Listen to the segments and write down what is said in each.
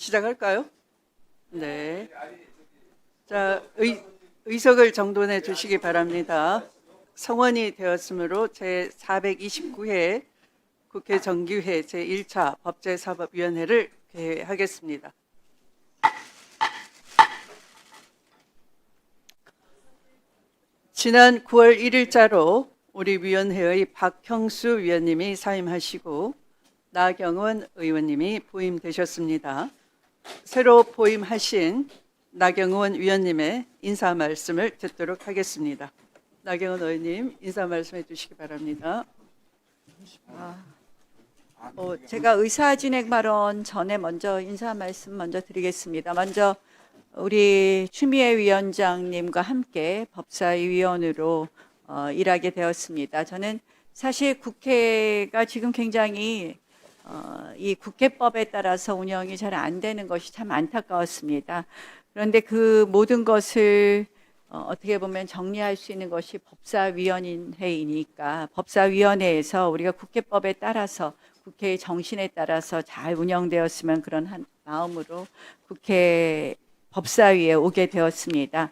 시작할까요? 네. 자, 의석을 정돈해 주시기 바랍니다. 성원이 되었으므로 제429회 국회 정기회 제1차 법제사법위원회를 개회하겠습니다. 지난 9월 1일자로 우리 위원회의 박형수 위원님이 사임하시고 나경원 의원님이 부임되셨습니다. 새로 부임하신 나경원 위원님의 인사 말씀을 듣도록 하겠습니다. 나경원 의원님 인사 말씀해 주시기 바랍니다. 제가 의사진행 발언 전에 먼저 인사 말씀 먼저 드리겠습니다. 먼저 우리 추미애 위원장님과 함께 법사위원으로 일하게 되었습니다. 저는 사실 국회가 지금 굉장히 이 국회법에 따라서 운영이 잘 안 되는 것이 참 안타까웠습니다. 그런데 그 모든 것을 어떻게 보면 정리할 수 있는 것이 법사위원회이니까 법사위원회에서 우리가 국회법에 따라서 국회의 정신에 따라서 잘 운영되었으면 그런 마음으로 국회 법사위에 오게 되었습니다.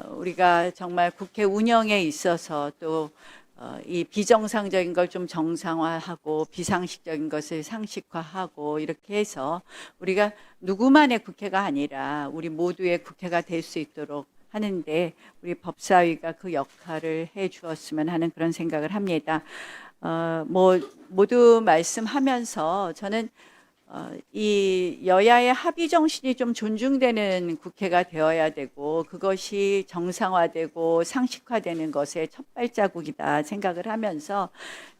우리가 정말 국회 운영에 있어서 또 이 비정상적인 걸 좀 정상화하고 비상식적인 것을 상식화하고 이렇게 해서 우리가 누구만의 국회가 아니라 우리 모두의 국회가 될 수 있도록 하는데 우리 법사위가 그 역할을 해 주었으면 하는 그런 생각을 합니다. 모두 말씀하면서 저는 이 여야의 합의 정신이 좀 존중되는 국회가 되어야 되고 그것이 정상화되고 상식화되는 것의 첫 발자국이다 생각을 하면서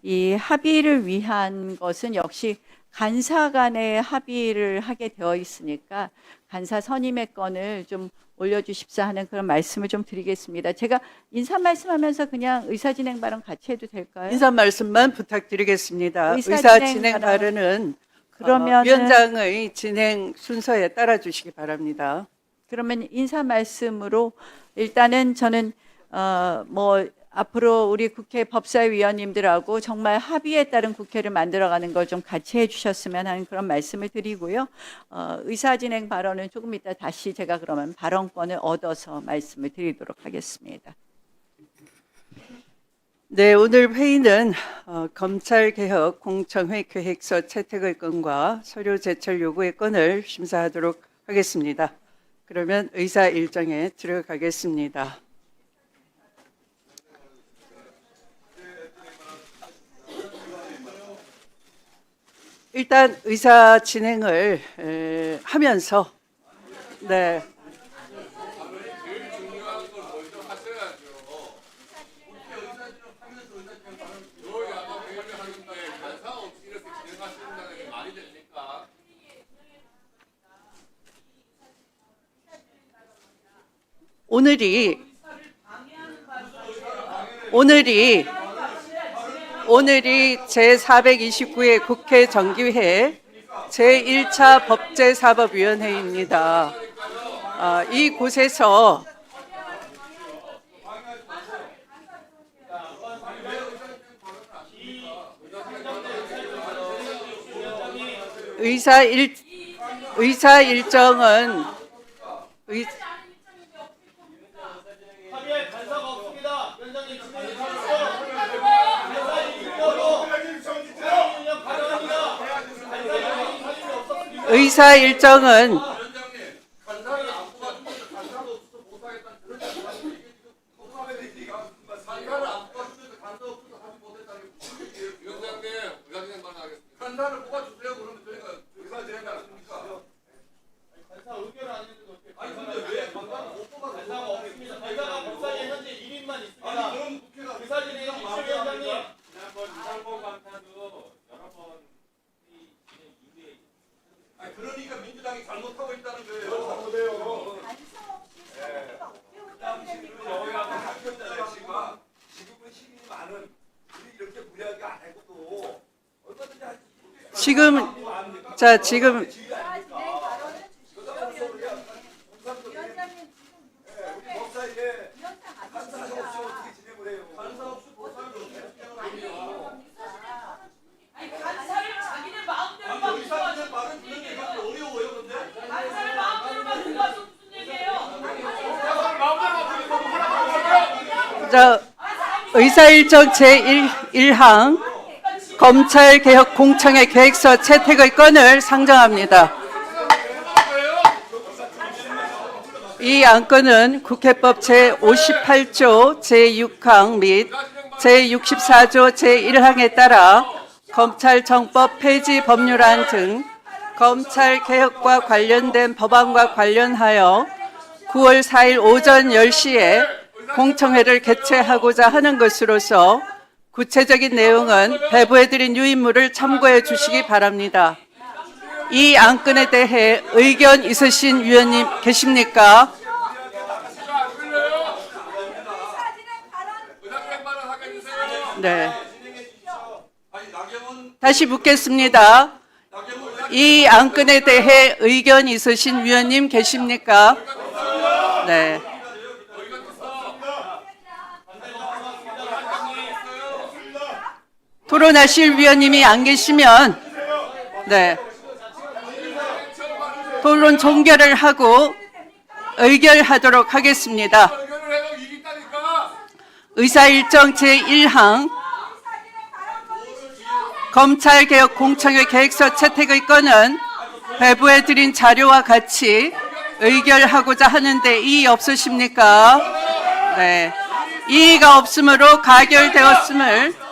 이 합의를 위한 것은 역시 간사 간의 합의를 하게 되어 있으니까 간사 선임의 건을 좀 올려주십사 하는 그런 말씀을 좀 드리겠습니다. 제가 인사 말씀하면서 그냥 의사진행 발언 같이 해도 될까요? 인사 말씀만 부탁드리겠습니다. 의사진행 의사진행 발언은 그러면 위원장의 진행 순서에 따라 주시기 바랍니다. 그러면 인사 말씀으로 일단은 저는 앞으로 우리 국회 법사위원님들하고 정말 합의에 따른 국회를 만들어가는 걸 좀 같이 해주셨으면 하는 그런 말씀을 드리고요. 의사진행 발언은 조금 이따 다시 제가 그러면 발언권을 얻어서 말씀을 드리도록 하겠습니다. 네, 오늘 회의는 검찰개혁 공청회 계획서 채택의 건과 서류 제출 요구의 건을 심사하도록 하겠습니다. 그러면 의사 일정에 들어가겠습니다. 일단 의사 진행을 하면서 네. 오늘이 제429회 국회 정기회 제1차 법제사법위원회입니다. 이곳에서 의사 일정은 의사 일정은 그러니까 민주당이 잘못하고 있다는 거예요. 잘못해요. 지금은 시민이 많은 우리 이렇게 무리하게 안 해도 얼마든지 지금 의사진행 발언 듣는 게 그렇게 어려워요, 근데? 자, 의사일정 제1항 검찰개혁 공청회 계획서 채택의 건을 상정합니다. 이 안건은 국회법 제58조 제6항 및 제64조 제1항에 따라 검찰청법 폐지 법률안 등 검찰개혁과 관련된 법안과 관련하여 9월 4일 오전 10시에 공청회를 개최하고자 하는 것으로서 구체적인 내용은 배부해드린 유인물을 참고해 주시기 바랍니다. 이 안건에 대해 의견 있으신 위원님 계십니까? 네. 다시 묻겠습니다. 이 안건에 대해 의견 있으신 위원님 계십니까? 네. 토론하실 위원님이 안 계시면 네. 토론 종결을 하고 의결하도록 하겠습니다. 의사일정 제1항 검찰개혁 공청회 계획서 채택의 건은 배부해드린 자료와 같이 의결하고자 하는데 이의 없으십니까? 네. 이의가 없으므로 가결되었음을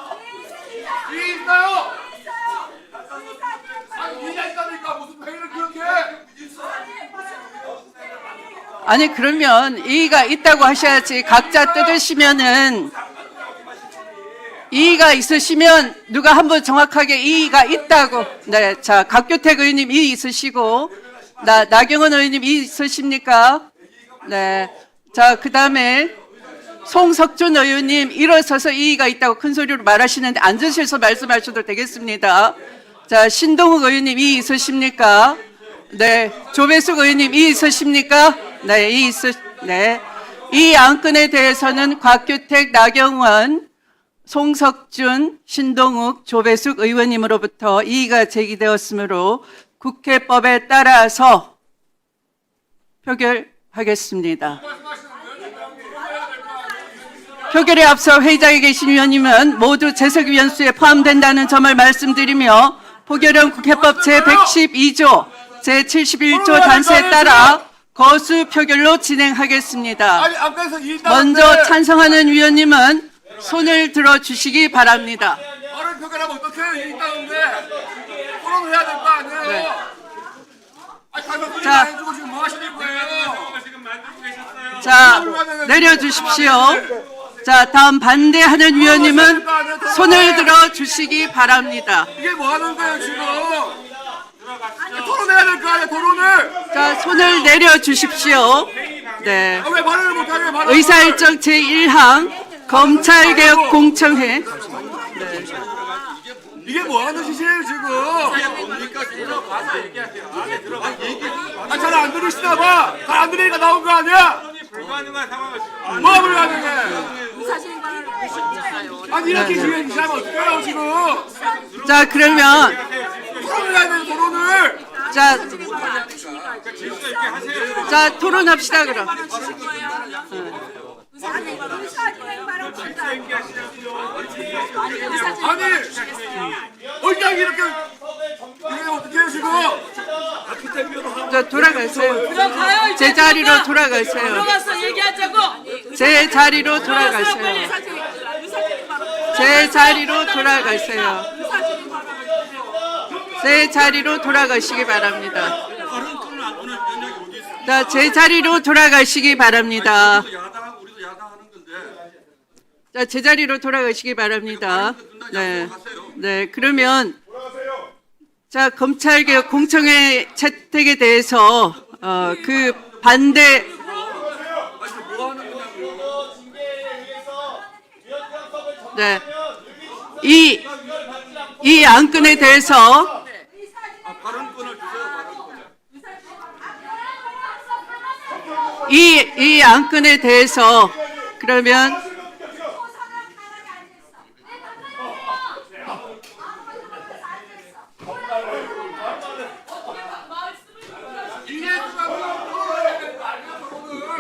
아니 그러면 이의가 있다고 하셔야지. 각자 뜯으시면은 이의가 있으시면 누가 한번 정확하게 이의가 있다고. 네, 자 각규택 의원님 이의 있으시고 나경원 의원님 이의 있으십니까? 네, 자 그다음에 송석준 의원님 일어서서 이의가 있다고 큰 소리로 말하시는데 앉으셔서 말씀하셔도 되겠습니다. 자 신동욱 의원님 이의 있으십니까? 네, 조배숙 의원님 이의 있으십니까? 네, 네. 이 안건에 대해서는 곽규택, 나경원, 송석준, 신동욱, 조배숙 의원님으로부터 이의가 제기되었으므로 국회법에 따라서 표결하겠습니다. 표결에 앞서 회의장에 계신 위원님은 모두 재석위원 수에 포함된다는 점을 말씀드리며 포결형 국회법 제112조 제71조 단서에 따라 거수 표결로 진행하겠습니다. 먼저 찬성하는 위원님은 손을 들어 주시기 바랍니다. 바로 표결하면 어떡해요? 이의 있다는데 토론을 해야 될 거 아니에요? 네. 가서 자. 해주고 지금 뭐 하시는 거예요? 자, 내려주십시오. 자, 다음 반대하는 위원님은 손을 들어 주시기 바랍니다. 이게 뭐 하는 거예요 지금? 토론해야 될 거 아니야 토론을? 자, 손을 내려주십시오. 네. 왜 발언을 못하게 발언을? 의사일정 제1항 검찰개혁 공청회. 이게 뭐 하는 짓이에요 지금? 잘 안 들으시나 봐. 잘 안 들으니까 나온 거 아니야? 불가능한 상황을 뭐가 불가능해? 아니 이렇게 지금 하면 어떡해요 지금? 자, 그러면 토론을 해야 돼 토론을. 자, 토론합시다 그럼. 아니 얼짱이 이렇게 이게 어떡해요 지금? 자, 돌아가세요. 들어가요. 제 자리로 돌아가세요. 들어가서 얘기하자고. 제 자리로 돌아가세요. 제 자리로 돌아가세요. 제 자리로 돌아가시기 바랍니다. 자, 제 자리로 돌아가시기 바랍니다. 자, 제 자리로 돌아가시기 바랍니다. 네. 네, 그러면 자, 검찰개혁 공청회 채택에 대해서 그 반대 네. 이 안건에 대해서 이 안건에 대해서 그러면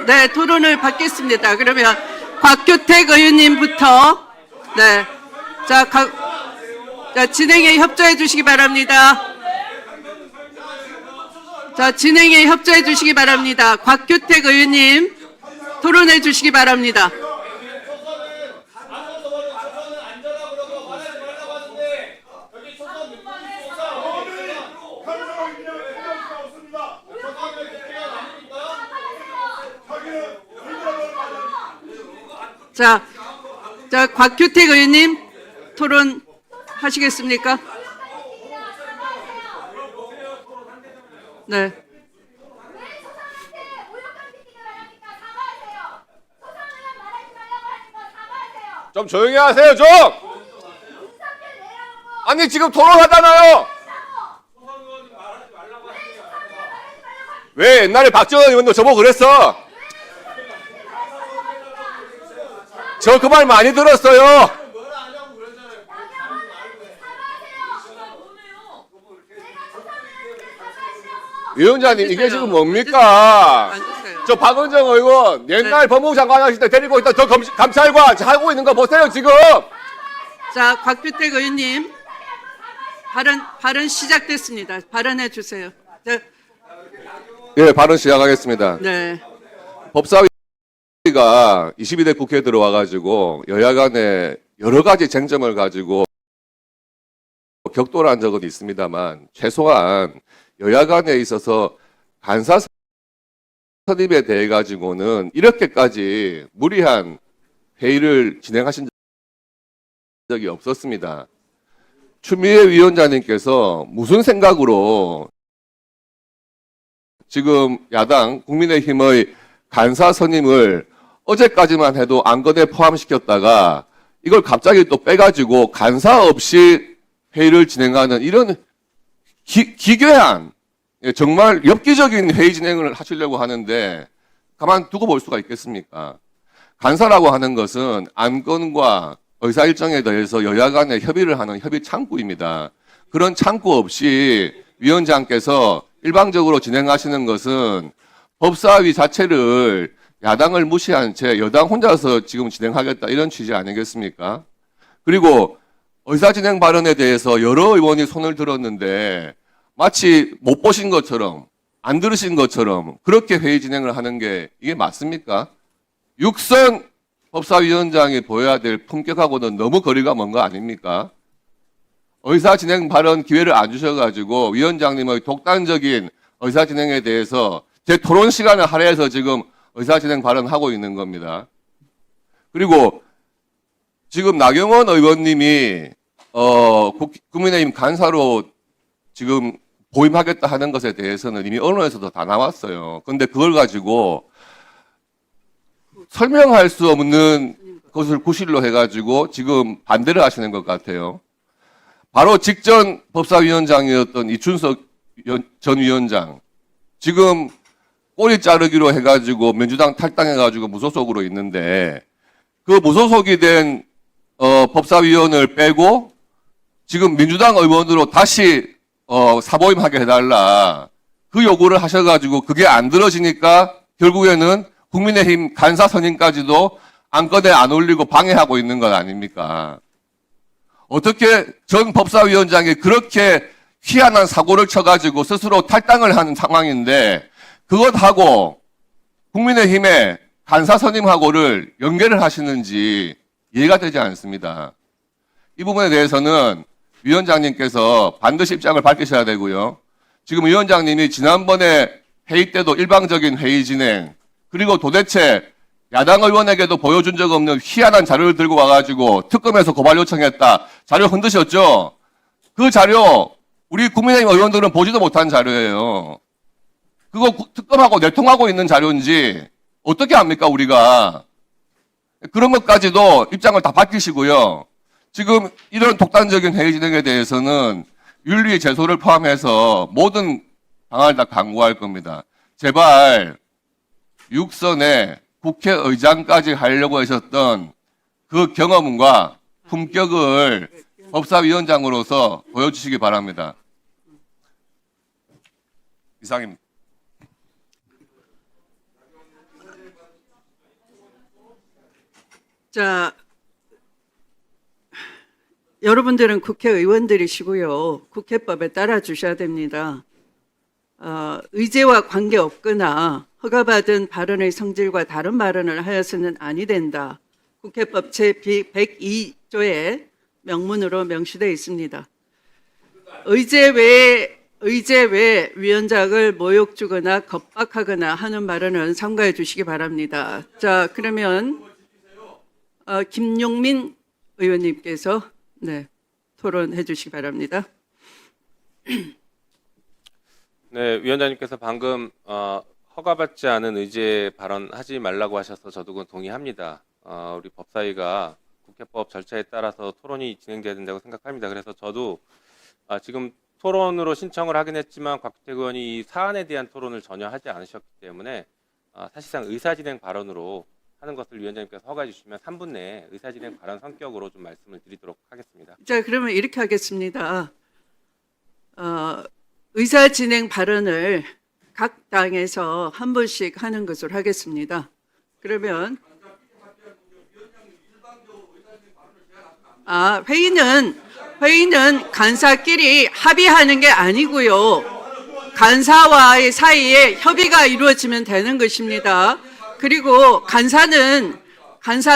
네, 토론을 받겠습니다. 그러면 곽규택 의원님부터 네, 자, 진행에 협조해 주시기 바랍니다. 자, 진행에 협조해 주시기 바랍니다. 곽규택 의원님 토론해 주시기 바랍니다. 자, 곽규택 의원님 토론하시겠습니까? 네. 좀 조용히 하세요, 좀! 아니, 지금 토론하잖아요! 왜 옛날에 박정원 의원도 저보고 그랬어? 저 그 말 많이 들었어요! 위원장님, 이게 지금 뭡니까? 앉으세요. 저 박은정 의원 옛날 법무부 장관 하실 때 데리고 있던 저 감찰관 하고 있는 거 보세요, 지금! 자, 곽규택 의원님 발언 시작됐습니다. 발언해 주세요. 네. 예, 발언 시작하겠습니다. 네. 법사위가 22대 국회에 들어와가지고 여야 간에 여러 가지 쟁점을 가지고 격돌한 적은 있습니다만 최소한 여야 간에 있어서 간사 선임에 대해 가지고는 이렇게까지 무리한 회의를 진행하신 적이 없었습니다. 추미애 위원장님께서 무슨 생각으로 지금 야당 국민의힘의 간사 선임을 어제까지만 해도 안건에 포함시켰다가 이걸 갑자기 또 빼가지고 간사 없이 회의를 진행하는 이런 기괴한 정말 엽기적인 회의 진행을 하시려고 하는데 가만 두고 볼 수가 있겠습니까? 간사라고 하는 것은 안건과 의사 일정에 대해서 여야 간에 협의를 하는 협의 창구입니다. 그런 창구 없이 위원장께서 일방적으로 진행하시는 것은 법사위 자체를 야당을 무시한 채 여당 혼자서 지금 진행하겠다 이런 취지 아니겠습니까? 그리고 의사진행 발언에 대해서 여러 의원이 손을 들었는데 마치 못 보신 것처럼 안 들으신 것처럼 그렇게 회의 진행을 하는 게 이게 맞습니까? 육선 법사위원장이 보여야 될 품격하고는 너무 거리가 먼 거 아닙니까? 의사진행 발언 기회를 안 주셔가지고 위원장님의 독단적인 의사진행에 대해서 제 토론 시간을 할애해서 지금 의사진행 발언하고 있는 겁니다. 그리고 지금 나경원 의원님이 국민의힘 간사로 지금 보임하겠다 하는 것에 대해서는 이미 언론에서도 다 나왔어요. 그런데 그걸 가지고 설명할 수 없는 것을 구실로 해가지고 지금 반대를 하시는 것 같아요. 바로 직전 법사위원장이었던 이춘석 전 위원장, 지금 꼬리 자르기로 해가지고 민주당 탈당해가지고 무소속으로 있는데 그 무소속이 된 법사위원을 빼고 지금 민주당 의원으로 다시 사보임하게 해달라 그 요구를 하셔가지고 그게 안 들어지니까 결국에는 국민의힘 간사 선임까지도 안건에 안 올리고 방해하고 있는 것 아닙니까? 어떻게 전 법사위원장이 그렇게 희한한 사고를 쳐가지고 스스로 탈당을 하는 상황인데 그것하고 국민의힘의 간사 선임하고를 연결을 하시는지 이해가 되지 않습니다. 이 부분에 대해서는 위원장님께서 반드시 입장을 밝히셔야 되고요. 지금 위원장님이 지난번에 회의 때도 일방적인 회의 진행, 그리고 도대체 야당 의원에게도 보여준 적 없는 희한한 자료를 들고 와가지고 특검에서 고발 요청했다. 자료 흔드셨죠? 그 자료 우리 국민의힘 의원들은 보지도 못한 자료예요. 그거 특검하고 내통하고 있는 자료인지 어떻게 합니까 우리가? 그런 것까지도 입장을 다 밝히시고요. 지금 이런 독단적인 회의 진행에 대해서는 윤리 제소를 포함해서 모든 방안을 다 강구할 겁니다. 제발 육선에 국회의장까지 하려고 하셨던 그 경험과 품격을 법사위원장으로서 보여주시기 바랍니다. 이상입니다. 자, 여러분들은 국회의원들이시고요. 국회법에 따라 주셔야 됩니다. 의제와 관계없거나 허가받은 발언의 성질과 다른 발언을 하여서는 아니 된다. 국회법 제102조에 명문으로 명시되어 있습니다. 의제 외에 위원장을 모욕 주거나 겁박하거나 하는 발언은 삼가해 주시기 바랍니다. 자, 그러면 김용민 의원님께서 네, 토론해 주시기 바랍니다. 네, 위원장님께서 방금 허가받지 않은 의제 발언하지 말라고 하셔서 저도 그건 동의합니다. 우리 법사위가 국회법 절차에 따라서 토론이 진행돼야 된다고 생각합니다. 그래서 저도 지금 토론으로 신청을 하긴 했지만 곽규택 의원이 이 사안에 대한 토론을 전혀 하지 않으셨기 때문에 사실상 의사진행 발언으로 하는 것을 위원장님께서 허가해 주시면 3분 내에 의사진행 발언 성격으로 좀 말씀을 드리도록 하겠습니다. 자, 그러면 이렇게 하겠습니다. 의사진행 발언을 각 당에서 한 번씩 하는 것으로 하겠습니다. 그러면 회의는 간사끼리 합의하는 게 아니고요. 간사와의 사이에 협의가 이루어지면 되는 것입니다. 그리고 간사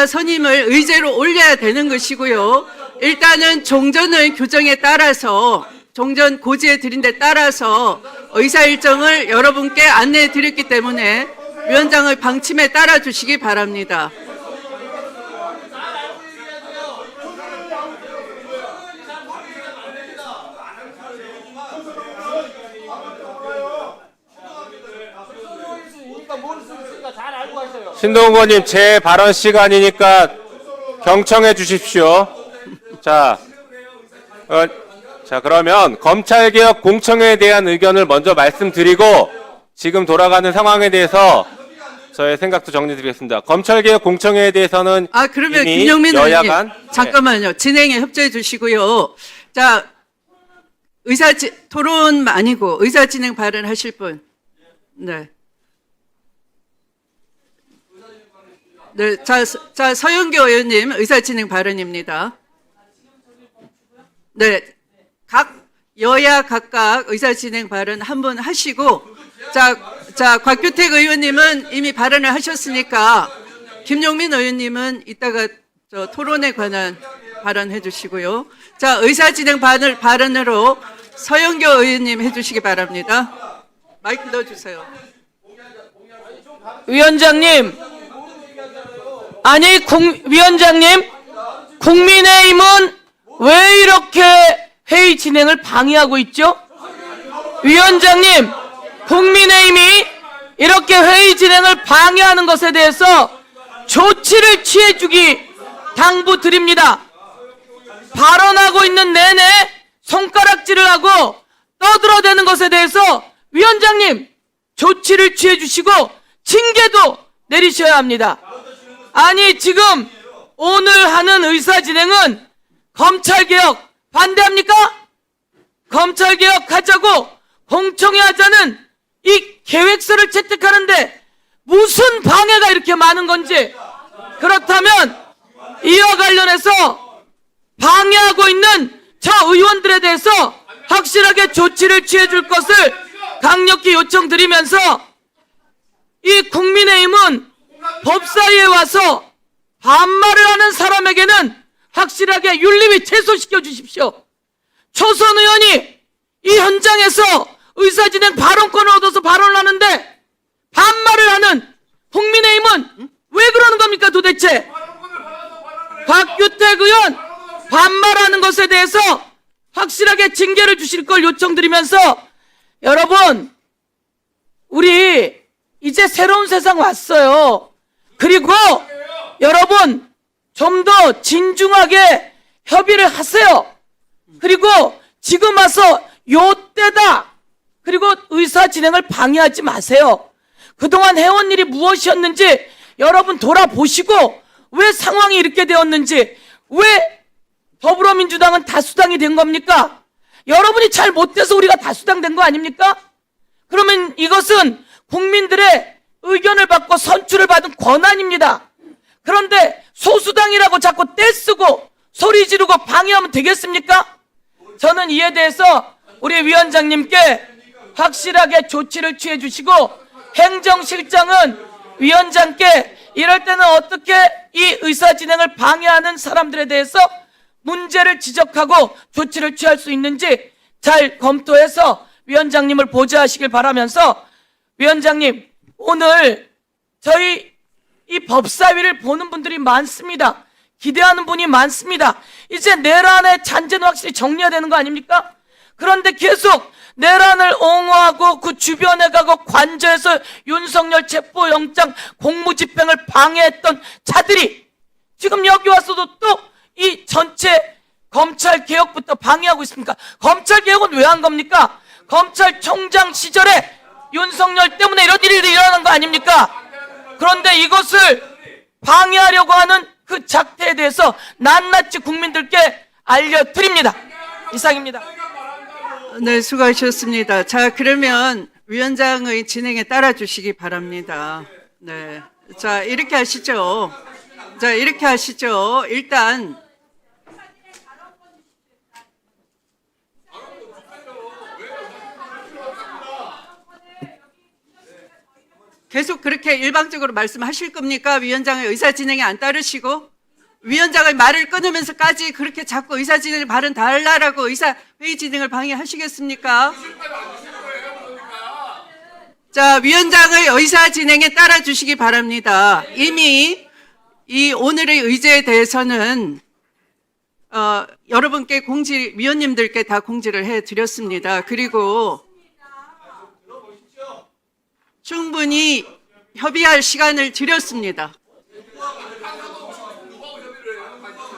선임을 의제로 올려야 되는 것이고요. 일단은 종전의 규정에 따라서 종전 고지에 드린 데 따라서 의사 일정을 여러분께 안내해 드렸기 때문에 위원장의 방침에 따라 주시기 바랍니다. 신동훈 의원님, 제 발언 시간이니까 경청해 주십시오. 자, 그러면 검찰개혁 공청회에 대한 의견을 먼저 말씀드리고 지금 돌아가는 상황에 대해서 저의 생각도 정리드리겠습니다. 검찰개혁 공청회에 대해서는 그러면 이미 김용민 여야 의원님 간 잠깐만요. 진행에 협조해 주시고요. 자, 토론 아니고 의사진행 발언하실 분. 네. 네, 자, 서영교 의원님 의사진행 발언입니다. 네, 각 여야 각각 의사진행 발언 한 분 하시고, 자, 곽규택 의원님은 이미 발언을 하셨으니까 김용민 의원님은 이따가 토론에 관한 발언해 주시고요. 자, 의사진행 발언으로 서영교 의원님 해주시기 바랍니다. 마이크 넣어주세요. 위원장님, 위원장님, 국민의힘은 왜 이렇게 회의 진행을 방해하고 있죠? 위원장님, 국민의힘이 이렇게 회의 진행을 방해하는 것에 대해서 조치를 취해주기 당부드립니다. 발언하고 있는 내내 손가락질을 하고 떠들어대는 것에 대해서 위원장님 조치를 취해주시고 징계도 내리셔야 합니다. 아니, 지금 오늘 하는 의사진행은 검찰개혁 반대합니까? 검찰개혁 하자고 공청회 하자는 이 계획서를 채택하는데 무슨 방해가 이렇게 많은 건지, 그렇다면 이와 관련해서 방해하고 있는 저 의원들에 대해서 확실하게 조치를 취해줄 것을 강력히 요청드리면서 이 국민의힘은 법사위에 와서 반말을 하는 사람에게는 확실하게 윤리위 제소시켜 주십시오. 초선 의원이 이 현장에서 의사진행 발언권을 얻어서 발언을 하는데 반말을 하는 국민의힘은 왜 그러는 겁니까 도대체? 곽규택 의원 반말하는 것에 대해서 확실하게 징계를 주실 걸 요청드리면서, 여러분, 우리 이제 새로운 세상 왔어요. 그리고 여러분 좀 더 진중하게 협의를 하세요. 그리고 지금 와서 요때다, 그리고 의사 진행을 방해하지 마세요. 그동안 해온 일이 무엇이었는지 여러분 돌아보시고 왜 상황이 이렇게 되었는지, 왜 더불어민주당은 다수당이 된 겁니까? 여러분이 잘 못돼서 우리가 다수당 된 거 아닙니까? 그러면 이것은 국민들의 의견을 받고 선출을 받은 권한입니다. 그런데 소수당이 위원장이라고 자꾸 떼쓰고 소리 지르고 방해하면 되겠습니까? 저는 이에 대해서 우리 위원장님께 확실하게 조치를 취해 주시고, 행정실장은 위원장께 이럴 때는 어떻게 이 의사 진행을 방해하는 사람들에 대해서 문제를 지적하고 조치를 취할 수 있는지 잘 검토해서 위원장님을 보좌하시길 바라면서, 위원장님, 오늘 저희 이 법사위를 보는 분들이 많습니다. 기대하는 분이 많습니다. 이제 내란의 잔재는 확실히 정리해야 되는 거 아닙니까? 그런데 계속 내란을 옹호하고 그 주변에 가고 관저에서 윤석열 체포영장 공무집행을 방해했던 자들이 지금 여기 와서도 또 이 전체 검찰 개혁부터 방해하고 있습니까? 검찰 개혁은 왜 한 겁니까? 검찰총장 시절에 윤석열 때문에 이런 일이 일어나는 거 아닙니까? 그런데 이것을 방해하려고 하는 그 작태에 대해서 낱낱이 국민들께 알려드립니다. 이상입니다. 네, 수고하셨습니다. 자, 그러면 위원장의 진행에 따라 주시기 바랍니다. 네. 자, 이렇게 하시죠. 자, 이렇게 하시죠. 일단 계속 그렇게 일방적으로 말씀하실 겁니까? 위원장의 의사 진행에 안 따르시고 위원장의 말을 끊으면서까지 그렇게 자꾸 의사 진행을 발언 달라라고 회의 진행을 방해하시겠습니까? 자, 위원장의 의사 진행에 따라 주시기 바랍니다. 이미 이 오늘의 의제에 대해서는 여러분께 위원님들께 다 공지를 해드렸습니다. 그리고 충분히 협의할 시간을 드렸습니다.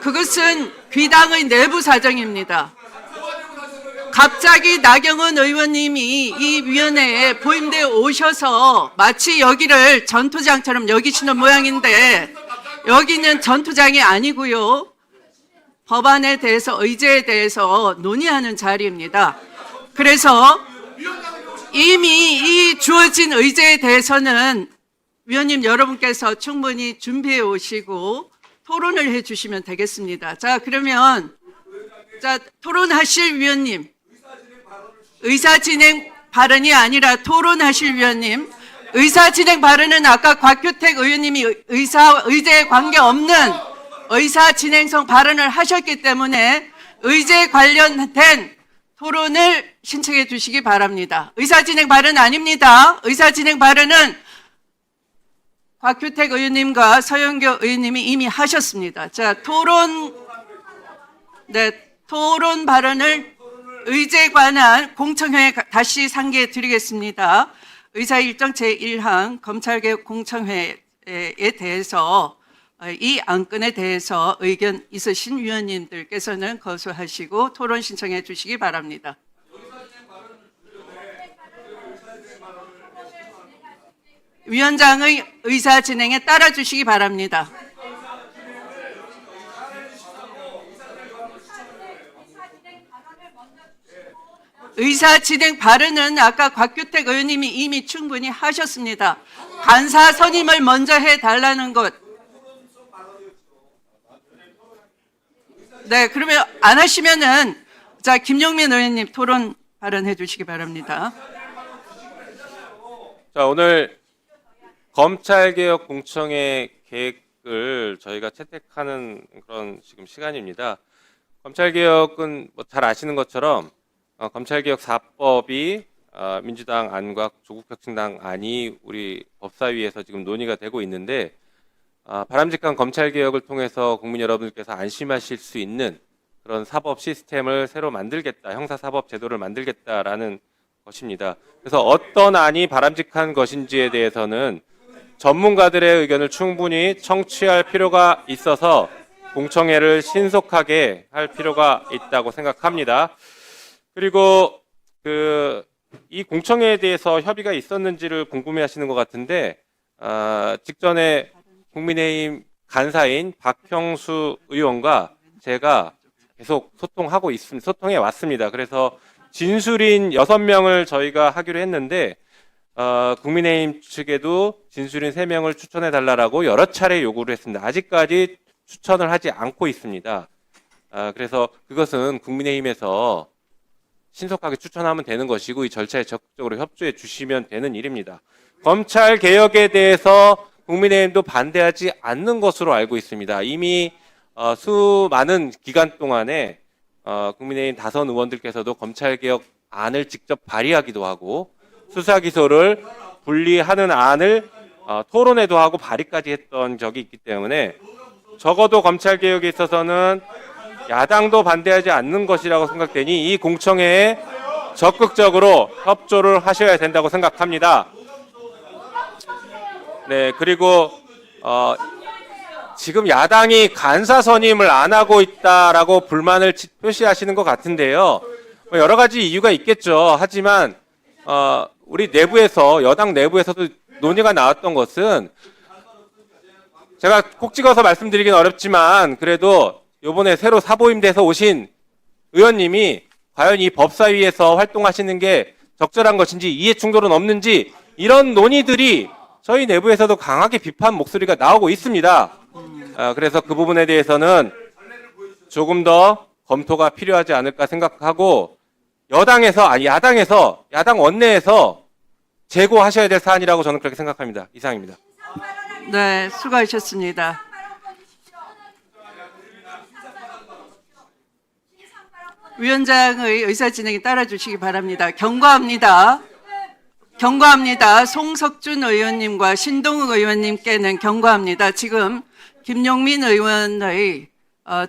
그것은 귀당의 내부 사정입니다. 갑자기 나경원 의원님이 이 위원회에 보임되어 오셔서 마치 여기를 전투장처럼 여기시는 모양인데 여기는 전투장이 아니고요. 법안에 대해서 의제에 대해서 논의하는 자리입니다. 그래서 이미 이 주어진 의제에 대해서는 위원님 여러분께서 충분히 준비해 오시고 토론을 해 주시면 되겠습니다. 자, 그러면 토론하실 위원님, 의사 진행 발언이 아니라 토론하실 위원님, 의사 진행 발언은 아까 곽규택 의원님이 의제에 관계없는 의사 진행성 발언을 하셨기 때문에 의제에 관련된 토론을 신청해 주시기 바랍니다. 의사진행 발언 아닙니다. 의사진행 발언은 곽규택 의원님과 서영교 의원님이 이미 하셨습니다. 자, 토론 발언을 의제에 관한 공청회에 다시 상기해 드리겠습니다. 의사일정 제1항 검찰개혁 공청회에 대해서 이 안건에 대해서 의견 있으신 위원님들께서는 거소하시고 토론 신청해 주시기 바랍니다. 위원장의 의사 진행에 따라 주시기 바랍니다. 의사 진행 발언은 아까 곽규택 의원님이 이미 충분히 하셨습니다. 간사 선임을 먼저 해달라는 것. 네, 그러면 안 하시면은 자, 김용민 의원님 토론 발언해 주시기 바랍니다. 자, 오늘 검찰개혁 공청회 계획을 저희가 채택하는 그런 지금 시간입니다. 검찰개혁은 뭐 잘 아시는 것처럼 검찰개혁 4법이 민주당 안과 조국혁신당 안이 우리 법사위에서 지금 논의가 되고 있는데 바람직한 검찰개혁을 통해서 국민 여러분들께서 안심하실 수 있는 그런 사법 시스템을 새로 만들겠다, 형사사법 제도를 만들겠다라는 것입니다. 그래서 어떤 안이 바람직한 것인지에 대해서는 전문가들의 의견을 충분히 청취할 필요가 있어서 공청회를 신속하게 할 필요가 있다고 생각합니다. 그리고 이 공청회에 대해서 협의가 있었는지를 궁금해하시는 것 같은데 직전에 국민의힘 간사인 박형수 의원과 제가 계속 소통해 왔습니다. 그래서 진술인 6명을 저희가 하기로 했는데 국민의힘 측에도 진술인 3명을 추천해 달라고 여러 차례 요구를 했습니다. 아직까지 추천을 하지 않고 있습니다. 그래서 그것은 국민의힘에서 신속하게 추천하면 되는 것이고 이 절차에 적극적으로 협조해 주시면 되는 일입니다. 검찰 개혁에 대해서 국민의힘도 반대하지 않는 것으로 알고 있습니다. 이미 수많은 기간 동안에 국민의힘 다선 의원들께서도 검찰 개혁 안을 직접 발의하기도 하고 수사 기소를 분리하는 안을 토론회도 하고 발의까지 했던 적이 있기 때문에 적어도 검찰 개혁에 있어서는 야당도 반대하지 않는 것이라고 생각되니 이 공청회에 적극적으로 협조를 하셔야 된다고 생각합니다. 네, 그리고 지금 야당이 간사 선임을 안 하고 있다라고 불만을 표시하시는 것 같은데요. 뭐 여러 가지 이유가 있겠죠. 하지만 우리 내부에서 여당 내부에서도 논의가 나왔던 것은 제가 콕 찍어서 말씀드리긴 어렵지만 그래도 이번에 새로 사보임돼서 오신 의원님이 과연 이 법사위에서 활동하시는 게 적절한 것인지 이해 충돌은 없는지 이런 논의들이 저희 내부에서도 강하게 비판 목소리가 나오고 있습니다. 그래서 그 부분에 대해서는 조금 더 검토가 필요하지 않을까 생각하고 야당 원내에서 재고하셔야 될 사안이라고 저는 그렇게 생각합니다. 이상입니다. 네, 수고하셨습니다. 위원장의 의사진행에 따라주시기 바랍니다. 경고합니다. 송석준 의원님과 신동욱 의원님께는 경고합니다. 지금 김용민 의원의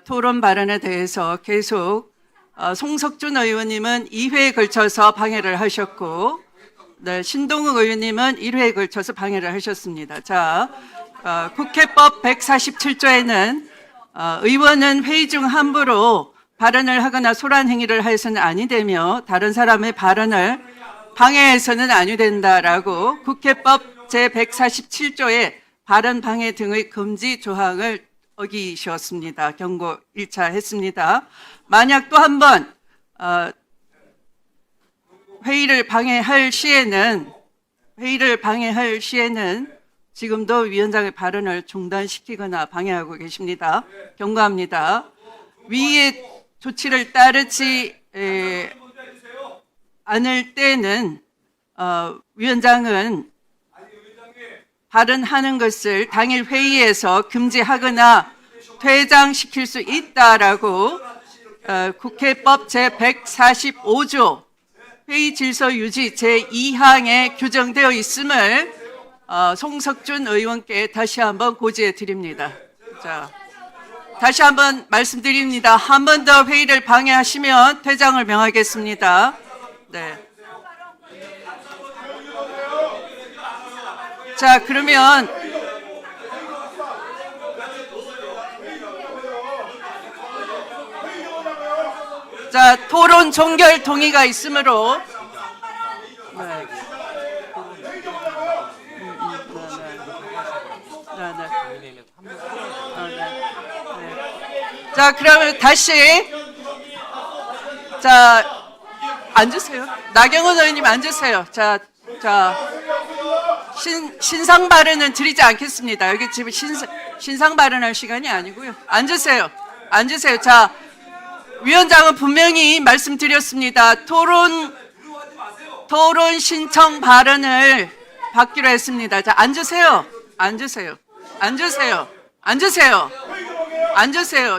토론 발언에 대해서 계속 송석준 의원님은 2회에 걸쳐서 방해를 하셨고 네, 신동욱 의원님은 1회에 걸쳐서 방해를 하셨습니다. 자, 국회법 147조에는 의원은 회의 중 함부로 발언을 하거나 소란 행위를 하여서는 아니 되며 다른 사람의 발언을 방해해서는 아니 된다라고 국회법 제147조의 발언 방해 등의 금지 조항을 어기셨습니다. 경고 1차 했습니다. 만약 또 한 번 회의를 방해할 시에는 지금도 위원장의 발언을 중단시키거나 방해하고 계십니다. 경고합니다. 위의 조치를 따르지 않을 때는 위원장은 발언하는 것을 당일 회의에서 금지하거나 퇴장시킬 수 있다라고 국회법 제145조 회의 질서 유지 제2항에 규정되어 있음을 송석준 의원께 다시 한번 고지해 드립니다. 자, 다시 한번 말씀드립니다. 한 번 더 회의를 방해하시면 퇴장을 명하겠습니다. 네. 자, 그러면 자, 토론 종결 동의가 있으므로 네. 자, 그러면 다시 자, 앉으세요. 나경원 의원님 앉으세요. 자, 신상 발언은 드리지 않겠습니다. 여기 지금 신상 발언할 시간이 아니고요. 앉으세요. 자, 위원장은 분명히 말씀드렸습니다. 토론 신청 발언을 받기로 했습니다. 자, 앉으세요.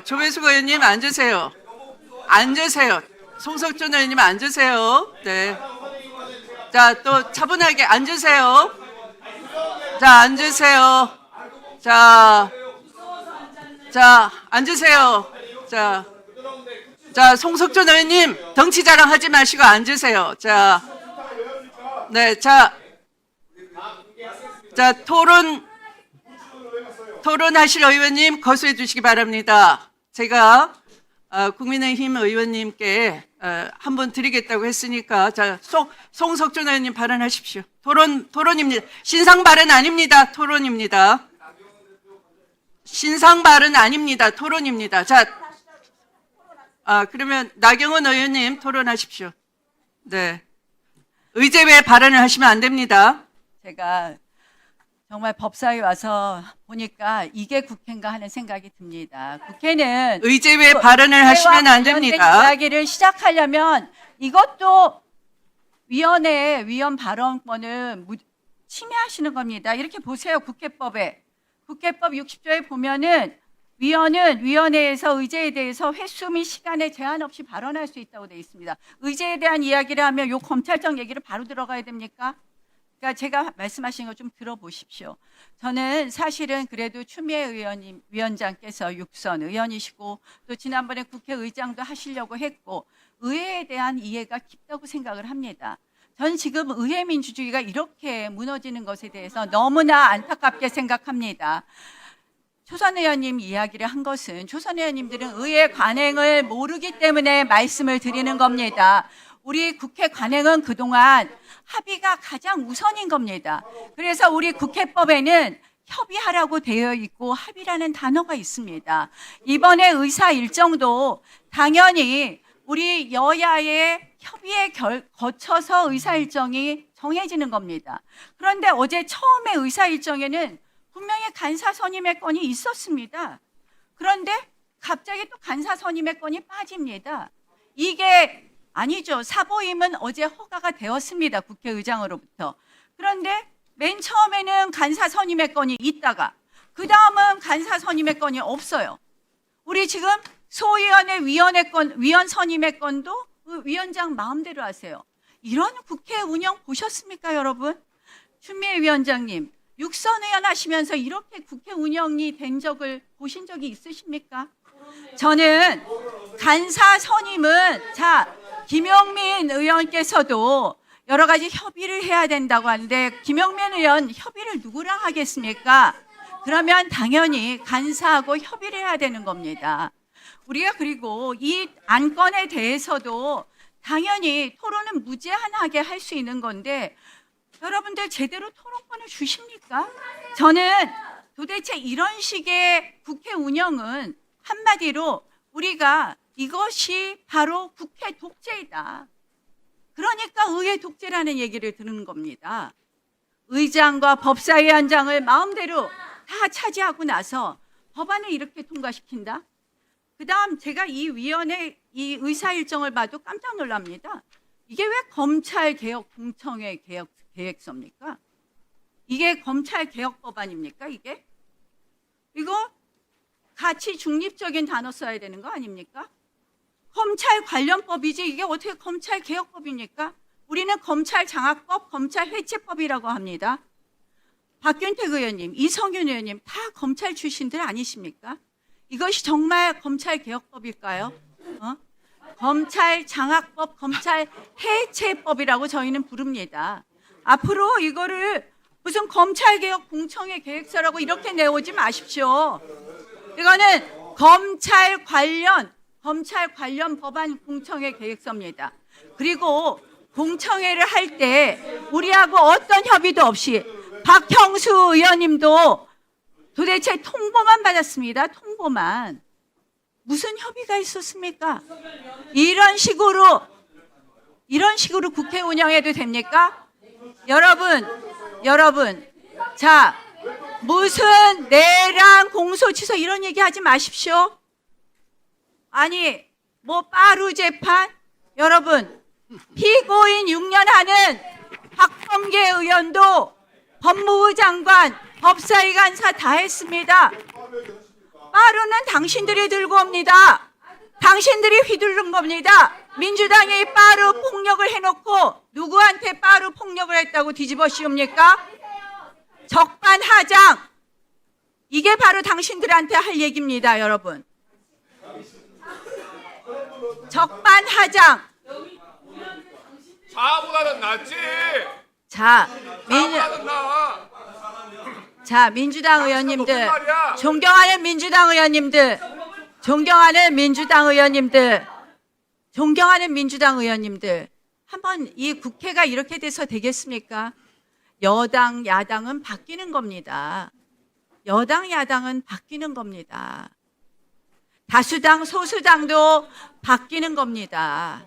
조배숙 의원님 앉으세요. 송석준 의원님 앉으세요. 네. 자, 또 차분하게 앉으세요. 자, 앉으세요. 자, 송석준 의원님 덩치 자랑하지 마시고 앉으세요. 자, 네, 자, 토론하실 의원님 거수해 주시기 바랍니다. 제가 국민의힘 의원님께 한 번 드리겠다고 했으니까 자, 송석준 의원님 발언하십시오. 토론입니다. 신상 발언 아닙니다. 토론입니다. 신상 발언 아닙니다. 토론입니다. 자, 그러면 나경원 의원님 토론하십시오. 네. 의제 외에 발언을 하시면 안 됩니다. 제가 정말 법사위 와서 보니까 이게 국회인가 하는 생각이 듭니다. 국회는 의제 외 발언을 하시면 안 됩니다. 이야기를 시작하려면 이것도 위원 발언권을 침해하시는 겁니다. 이렇게 보세요. 국회법 60조에 보면은 위원은 위원회에서 의제에 대해서 횟수 및 시간에 제한 없이 발언할 수 있다고 되어 있습니다. 의제에 대한 이야기를 하면 요 검찰청 얘기를 바로 들어가야 됩니까? 그러니까 제가 말씀하신 거 좀 들어보십시오. 저는 사실은 그래도 추미애 위원장께서 육선 의원이시고 또 지난번에 국회의장도 하시려고 했고 의회에 대한 이해가 깊다고 생각을 합니다. 전 지금 의회 민주주의가 이렇게 무너지는 것에 대해서 너무나 안타깝게 생각합니다. 초선 의원님 이야기를 한 것은 초선 의원님들은 의회 관행을 모르기 때문에 말씀을 드리는 겁니다. 우리 국회 관행은 그동안 합의가 가장 우선인 겁니다. 그래서 우리 국회법에는 협의하라고 되어 있고 합의라는 단어가 있습니다. 이번에 의사 일정도 당연히 우리 여야의 협의에 거쳐서 의사 일정이 정해지는 겁니다. 그런데 어제 처음에 의사 일정에는 분명히 간사 선임의 건이 있었습니다. 그런데 갑자기 또 간사 선임의 건이 빠집니다. 이게 아니죠. 사보임은 어제 허가가 되었습니다. 국회의장으로부터. 그런데 맨 처음에는 간사 선임의 건이 있다가 그 다음은 간사 선임의 건이 없어요. 우리 지금 소위원회 위원 선임의 건도 위원장 마음대로 하세요. 이런 국회 운영 보셨습니까, 여러분? 추미애 위원장님, 육선 의원 하시면서 이렇게 국회 운영이 된 적을 보신 적이 있으십니까? 저는 간사 선임은 김용민 의원께서도 여러 가지 협의를 해야 된다고 하는데 김용민 의원 협의를 누구랑 하겠습니까? 그러면 당연히 간사하고 협의를 해야 되는 겁니다. 우리가 그리고 이 안건에 대해서도 당연히 토론은 무제한하게 할 수 있는 건데 여러분들 제대로 토론권을 주십니까? 저는 도대체 이런 식의 국회 운영은 한마디로 우리가 이것이 바로 국회 독재이다. 그러니까 의회 독재라는 얘기를 듣는 겁니다. 의장과 법사위원장을 마음대로 다 차지하고 나서 법안을 이렇게 통과시킨다? 그 다음 제가 이 위원회 이 의사 일정을 봐도 깜짝 놀랍니다. 이게 왜 검찰개혁공청회 계획서입니까? 이게 검찰개혁 법안입니까? 이거 같이 중립적인 단어 써야 되는 거 아닙니까? 검찰 관련법이지 이게 어떻게 검찰개혁법입니까? 우리는 검찰장악법, 검찰해체법이라고 합니다. 박균택 의원님, 이성윤 의원님 다 검찰 출신들 아니십니까? 이것이 정말 검찰개혁법일까요? 검찰장악법, 검찰해체법이라고 저희는 부릅니다. 앞으로 이거를 무슨 검찰개혁 공청회 계획서라고 이렇게 내오지 마십시오. 이거는 검찰 관련 법안 공청회 계획서입니다. 그리고 공청회를 할 때 우리하고 어떤 협의도 없이 박형수 의원님도 도대체 통보만 받았습니다. 통보만. 무슨 협의가 있었습니까? 이런 식으로 국회 운영해도 됩니까? 여러분, 자, 무슨 내란 공소 취소 이런 얘기 하지 마십시오. 아니, 빠루 재판? 여러분, 피고인 6년 하는 박범계 의원도 법무부 장관, 법사위 간사 다 했습니다. 빠루는 당신들이 들고 옵니다. 당신들이 휘두른 겁니다. 민주당이 빠루 폭력을 해놓고 누구한테 빠루 폭력을 했다고 뒤집어 씌웁니까? 적반하장. 이게 바로 당신들한테 할 얘기입니다, 여러분. 적반하장. 자보다는 낫지. 자보다는 나. 민주당 의원님들, 존경하는 민주당 의원님들, 한번 이 국회가 이렇게 돼서 되겠습니까? 여당, 야당은 바뀌는 겁니다. 다수당, 소수당도 바뀌는 겁니다.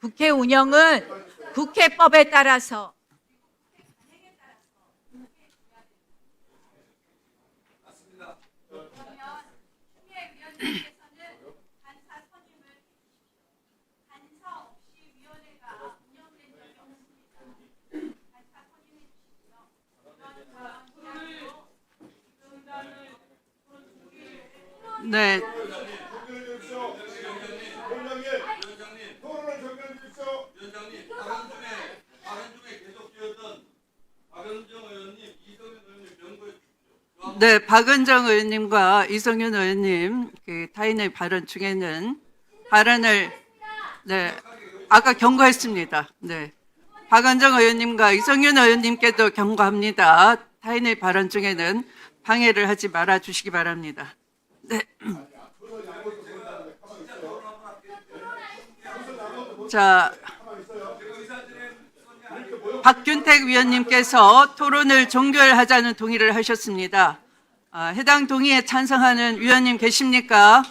국회 운영은 국회법에 따라서 네. 네, 박은정 의원님과 이성윤 의원님 그 타인의 발언 중에는 발언을 네 아까 경고했습니다. 네, 박은정 의원님과 이성윤 의원님께도 경고합니다. 타인의 발언 중에는 방해를 하지 말아 주시기 바랍니다. 네. 자, 박균택 위원님께서 토론을 종결하자는 동의를 하셨습니다. 해당 동의에 찬성하는 위원님 계십니까?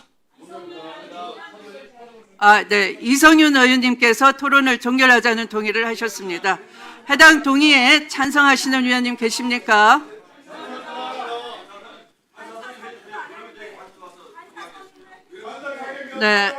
네. 이성윤 의원님께서 토론을 종결하자는 동의를 하셨습니다. 해당 동의에 찬성하시는 위원님 계십니까? 네.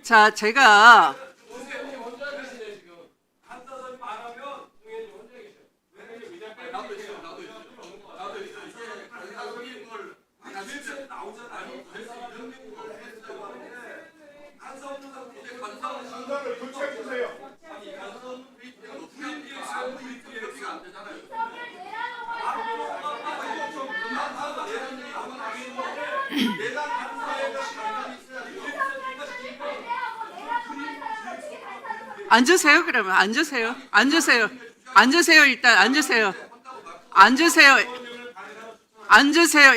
자, 제가 앉으세요. 그러면 앉으세요. 앉으세요. 앉으세요. 일단 앉으세요. 앉으세요. 앉으세요.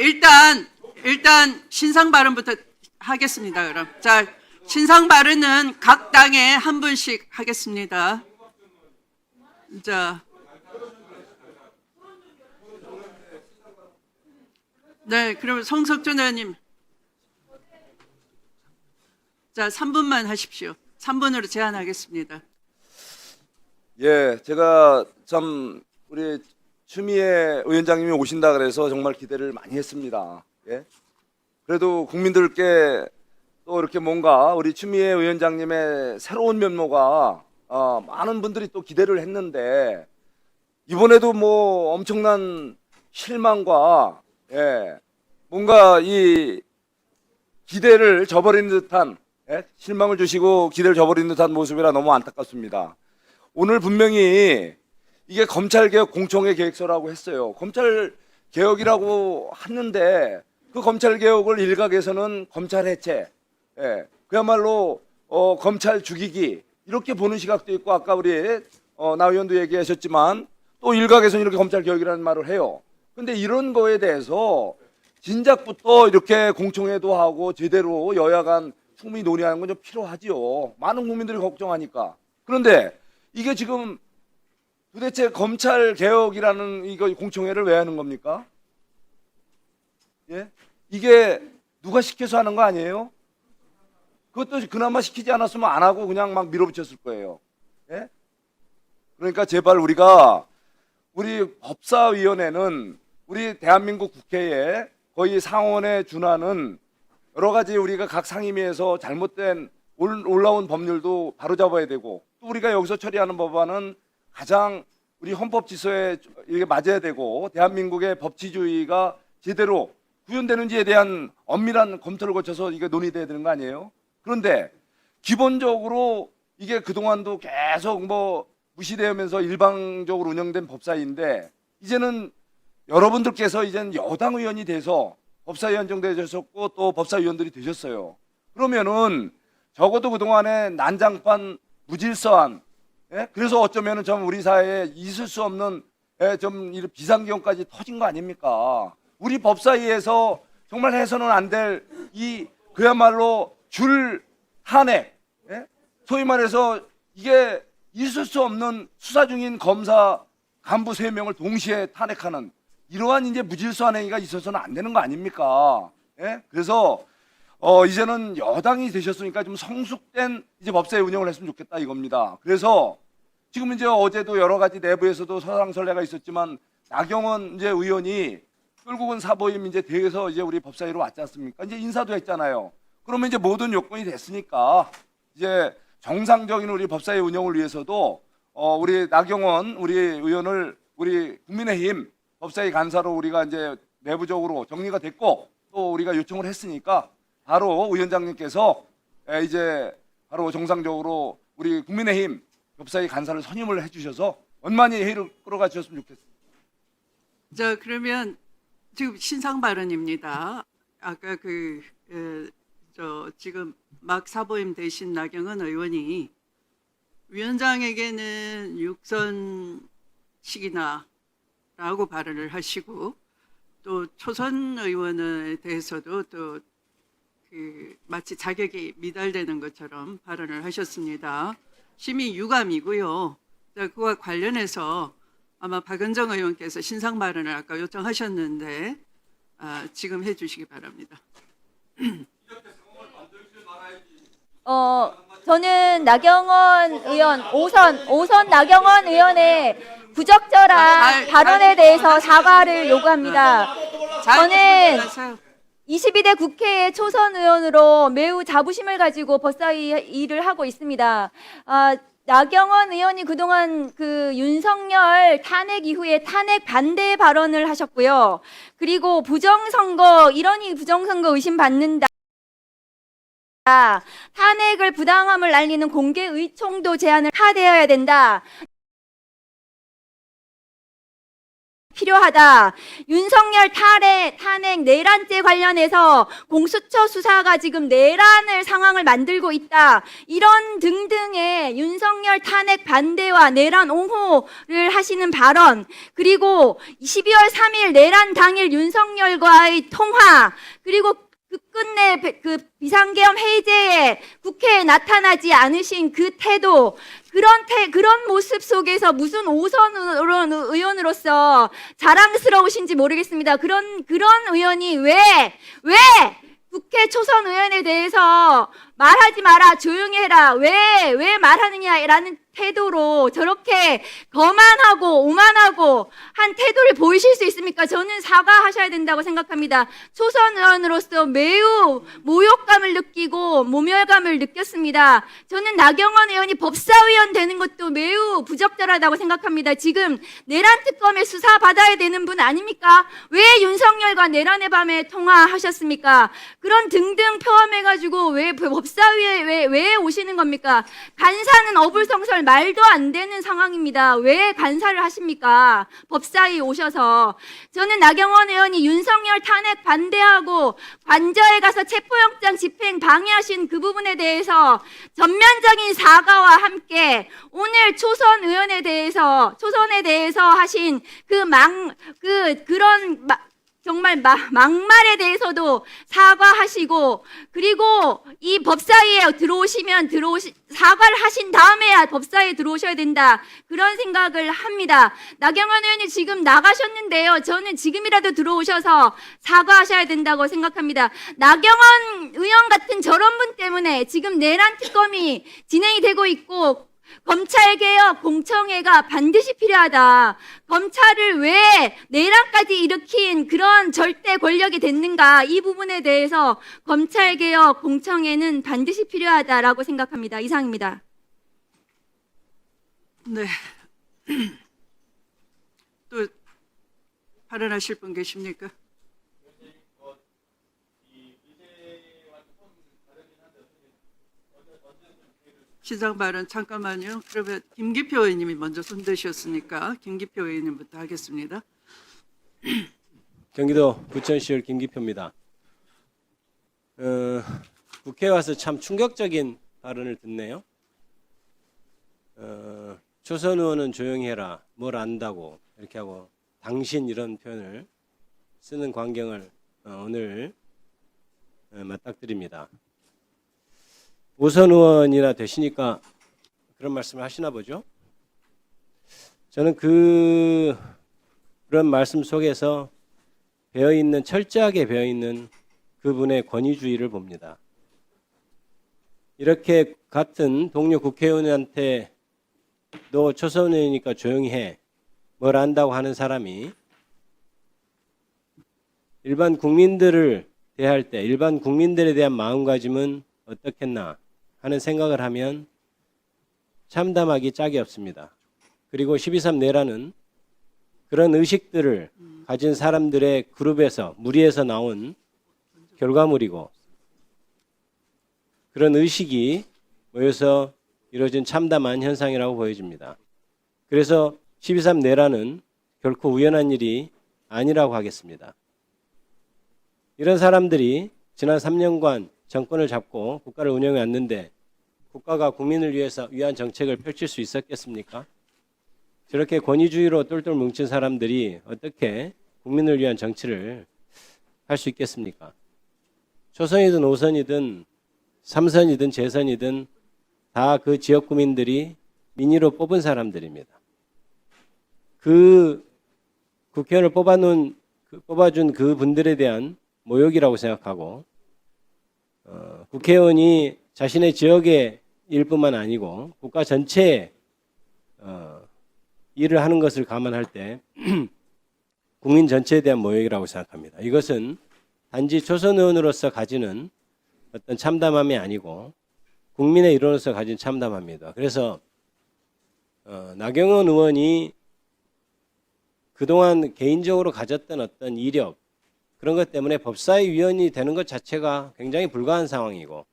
일단 신상 발언부터 하겠습니다. 그럼 자, 신상 발언은 각 당에 한 분씩 하겠습니다. 자, 네, 그러면 송석준 의원님, 자, 3분만 하십시오. 3분으로 제한하겠습니다. 예, 제가 참 우리 추미애 위원장님이 오신다 그래서 정말 기대를 많이 했습니다. 예. 그래도 국민들께 또 이렇게 뭔가 우리 추미애 위원장님의 새로운 면모가 많은 분들이 또 기대를 했는데 이번에도 뭐 엄청난 실망과 뭔가 이 기대를 저버리는 듯한 실망을 주시고 기대를 저버리는 듯한 모습이라 너무 안타깝습니다. 오늘 분명히 이게 검찰개혁 공청회 계획서라고 했어요. 검찰개혁이라고 하는데 그 검찰개혁을 일각에서는 검찰 해체, 그야말로 검찰 죽이기 이렇게 보는 시각도 있고 아까 우리 나 의원도 얘기하셨지만 또 일각에서는 이렇게 검찰개혁이라는 말을 해요. 근데 이런 거에 대해서 진작부터 이렇게 공청회도 하고 제대로 여야 간 충분히 논의하는 건 좀 필요하지요. 많은 국민들이 걱정하니까. 그런데 이게 지금 도대체 검찰 개혁이라는 이거 공청회를 왜 하는 겁니까? 예? 이게 누가 시켜서 하는 거 아니에요? 그것도 그나마 시키지 않았으면 안 하고 그냥 막 밀어붙였을 거예요. 예? 그러니까 제발 우리 법사위원회는 우리 대한민국 국회에 거의 상원에 준하는 여러 가지 우리가 각 상임위에서 잘못된 올라온 법률도 바로잡아야 되고 또 우리가 여기서 처리하는 법안은 가장 우리 헌법 질서에 이게 맞아야 되고 대한민국의 법치주의가 제대로 구현되는지에 대한 엄밀한 검토를 거쳐서 이게 논의돼야 되는 거 아니에요? 그런데 기본적으로 이게 그동안도 계속 뭐 무시되면서 일방적으로 운영된 법사위인데 이제는 여러분들께서 이제는 여당 의원이 돼서 법사위원장 되셨고 또 법사위원들이 되셨어요. 그러면은 적어도 그동안에 난장판 무질서한, 예? 그래서 어쩌면은 좀 우리 사회에 있을 수 없는, 예, 좀 이런 비상경까지 터진 거 아닙니까? 우리 법사위에서 정말 해서는 안 될 이 그야말로 줄 탄핵, 예? 소위 말해서 이게 있을 수 없는 수사 중인 검사 간부 3명을 동시에 탄핵하는 이러한 이제 무질서한 행위가 있어서는 안 되는 거 아닙니까? 예? 그래서 이제는 여당이 되셨으니까 좀 성숙된 이제 법사위 운영을 했으면 좋겠다 이겁니다. 그래서 지금 이제 어제도 여러 가지 내부에서도 설랑설레가 있었지만 나경원 이제 의원이 결국은 사보임 이제 대해서 이제 우리 법사위로 왔지 않습니까? 이제 인사도 했잖아요. 그러면 이제 모든 요건이 됐으니까 이제 정상적인 우리 법사위 운영을 위해서도 우리 나경원 우리 의원을 우리 국민의힘 법사위 간사로 우리가 이제 내부적으로 정리가 됐고 또 우리가 요청을 했으니까 바로 위원장님께서 이제 바로 정상적으로 우리 국민의힘 법사위 간사를 선임을 해주셔서 원만히 회의를 끌어가 주셨으면 좋겠습니다. 자, 그러면 지금 신상 발언입니다. 아까 지금 막 사보임 되신 나경원 의원이 위원장에게는 육선식이나 라고 발언을 하시고 또 초선 의원에 대해서도 또 마치 자격이 미달되는 것처럼 발언을 하셨습니다. 심히 유감이고요. 자, 그와 관련해서 아마 박은정 의원께서 신상 발언을 아까 요청하셨는데 지금 해주시기 바랍니다. 저는 나경원 의원, 오선 나경원 의원의 부적절한 발언에 대해서 사과를 요구합니다. 저는 22대 국회의 초선 의원으로 매우 자부심을 가지고 법사위 일을 하고 있습니다. 나경원 의원이 그동안 윤석열 탄핵 이후에 탄핵 반대 발언을 하셨고요. 그리고 부정선거, 이러니 부정선거 의심받는다. 탄핵을 부당함을 알리는 공개 의총도 제한을 하되어야 된다. 필요하다. 윤석열 탄핵 내란죄 관련해서 공수처 수사가 지금 내란을 상황을 만들고 있다. 이런 등등의 윤석열 탄핵 반대와 내란 옹호를 하시는 발언, 그리고 12월 3일 내란 당일 윤석열과의 통화, 그리고 끝내 비상계엄 해제에 국회에 나타나지 않으신 그 태도, 그런 모습 속에서 무슨 오선 의원으로서 자랑스러우신지 모르겠습니다. 그런 의원이 왜 국회 초선 의원에 대해서 말하지 마라, 조용히 해라, 왜 말하느냐라는 태도로 저렇게 거만하고 오만하고 한 태도를 보이실 수 있습니까? 저는 사과하셔야 된다고 생각합니다. 초선 의원으로서 매우 모욕감을 느끼고 모멸감을 느꼈습니다. 저는 나경원 의원이 법사위원 되는 것도 매우 부적절하다고 생각합니다. 지금 내란 특검에 수사 받아야 되는 분 아닙니까? 왜 윤석열과 내란의 밤에 통화하셨습니까? 그런 등등 포함해가지고 왜 법사위에 왜 오시는 겁니까? 간사는 어불성설 말도 안 되는 상황입니다. 왜 간사를 하십니까? 법사위 오셔서. 저는 나경원 의원이 윤석열 탄핵 반대하고 관저에 가서 체포영장 집행 방해하신 그 부분에 대해서 전면적인 사과와 함께 오늘 초선에 대해서 하신 정말 막말에 대해서도 사과하시고, 그리고 이 법사위에 사과를 하신 다음에야 법사위에 들어오셔야 된다. 그런 생각을 합니다. 나경원 의원이 지금 나가셨는데요. 저는 지금이라도 들어오셔서 사과하셔야 된다고 생각합니다. 나경원 의원 같은 저런 분 때문에 지금 내란 특검이 진행이 되고 있고, 검찰개혁 공청회가 반드시 필요하다. 검찰을 왜 내란까지 일으킨 그런 절대 권력이 됐는가, 이 부분에 대해서 검찰개혁 공청회는 반드시 필요하다라고 생각합니다. 이상입니다. 네. 또 발언하실 분 계십니까? 시장 발언 잠깐만요. 그러면 김기표 의원님이 먼저 손 드셨으니까 김기표 의원님부터 하겠습니다. 경기도 부천시의원 김기표입니다. 국회에 와서 참 충격적인 발언을 듣네요. 초선 의원은 조용히 해라. 뭘 안다고 이렇게 하고 당신 이런 표현을 쓰는 광경을 오늘 맞닥뜨립니다. 오선 의원이나 되시니까 그런 말씀을 하시나 보죠. 저는 그런 말씀 속에서 철저하게 배어있는 그분의 권위주의를 봅니다. 이렇게 같은 동료 국회의원한테 너 초선 의원이니까 조용히 해. 뭘 안다고 하는 사람이 일반 국민들을 대할 때 일반 국민들에 대한 마음가짐은 어떻겠나 하는 생각을 하면 참담하기 짝이 없습니다. 그리고 12.3 내란은 그런 의식들을 가진 사람들의 그룹에서 무리에서 나온 결과물이고 그런 의식이 모여서 이루어진 참담한 현상이라고 보여집니다. 그래서 12.3 내란은 결코 우연한 일이 아니라고 하겠습니다. 이런 사람들이 지난 3년간 정권을 잡고 국가를 운영해 왔는데 국가가 국민을 위한 정책을 펼칠 수 있었겠습니까? 저렇게 권위주의로 똘똘 뭉친 사람들이 어떻게 국민을 위한 정치를 할 수 있겠습니까? 초선이든 5선이든 3선이든 재선이든 다 그 지역 구민들이 민의로 뽑은 사람들입니다. 그 국회의원을 뽑아준 그 분들에 대한 모욕이라고 생각하고 국회의원이 자신의 지역의 일뿐만 아니고 국가 전체에 일을 하는 것을 감안할 때 국민 전체에 대한 모욕이라고 생각합니다. 이것은 단지 초선 의원으로서 가지는 어떤 참담함이 아니고 국민의 일원으로서 가진 참담함입니다. 그래서 나경원 의원이 그동안 개인적으로 가졌던 어떤 이력 그런 것 때문에 법사위 위원이 되는 것 자체가 굉장히 불가한 상황이고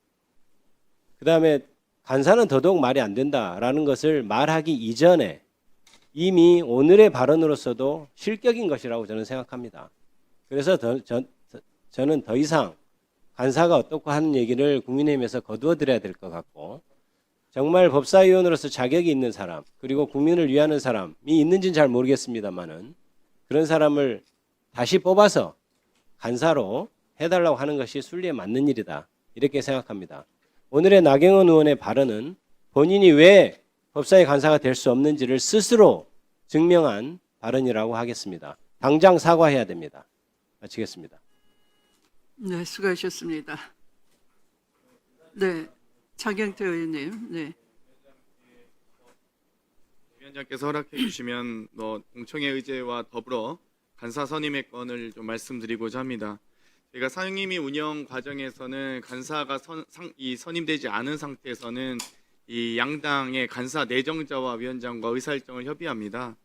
그 다음에 간사는 더더욱 말이 안 된다라는 것을 말하기 이전에 이미 오늘의 발언으로서도 실격인 것이라고 저는 생각합니다. 그래서 저는 더 이상 간사가 어떻고 하는 얘기를 국민의힘에서 거두어드려야 될 것 같고 정말 법사위원으로서 자격이 있는 사람 그리고 국민을 위하는 사람이 있는지는 잘 모르겠습니다만은 그런 사람을 다시 뽑아서 간사로 해달라고 하는 것이 순리에 맞는 일이다. 이렇게 생각합니다. 오늘의 나경원 의원의 발언은 본인이 왜 법사위 간사가 될 수 없는지를 스스로 증명한 발언이라고 하겠습니다. 당장 사과해야 됩니다. 마치겠습니다. 네, 수고하셨습니다. 네, 차경태 의원님. 네. 위원장께서 허락해 주시면 공청회 의제와 더불어 간사 선임의 건을 좀 말씀드리고자 합니다. 저희가 상임위 운영 과정에서는 간사가 선임되지 않은 상태에서는 이 양당의 간사 내정자와 위원장과 의사일정을 협의합니다.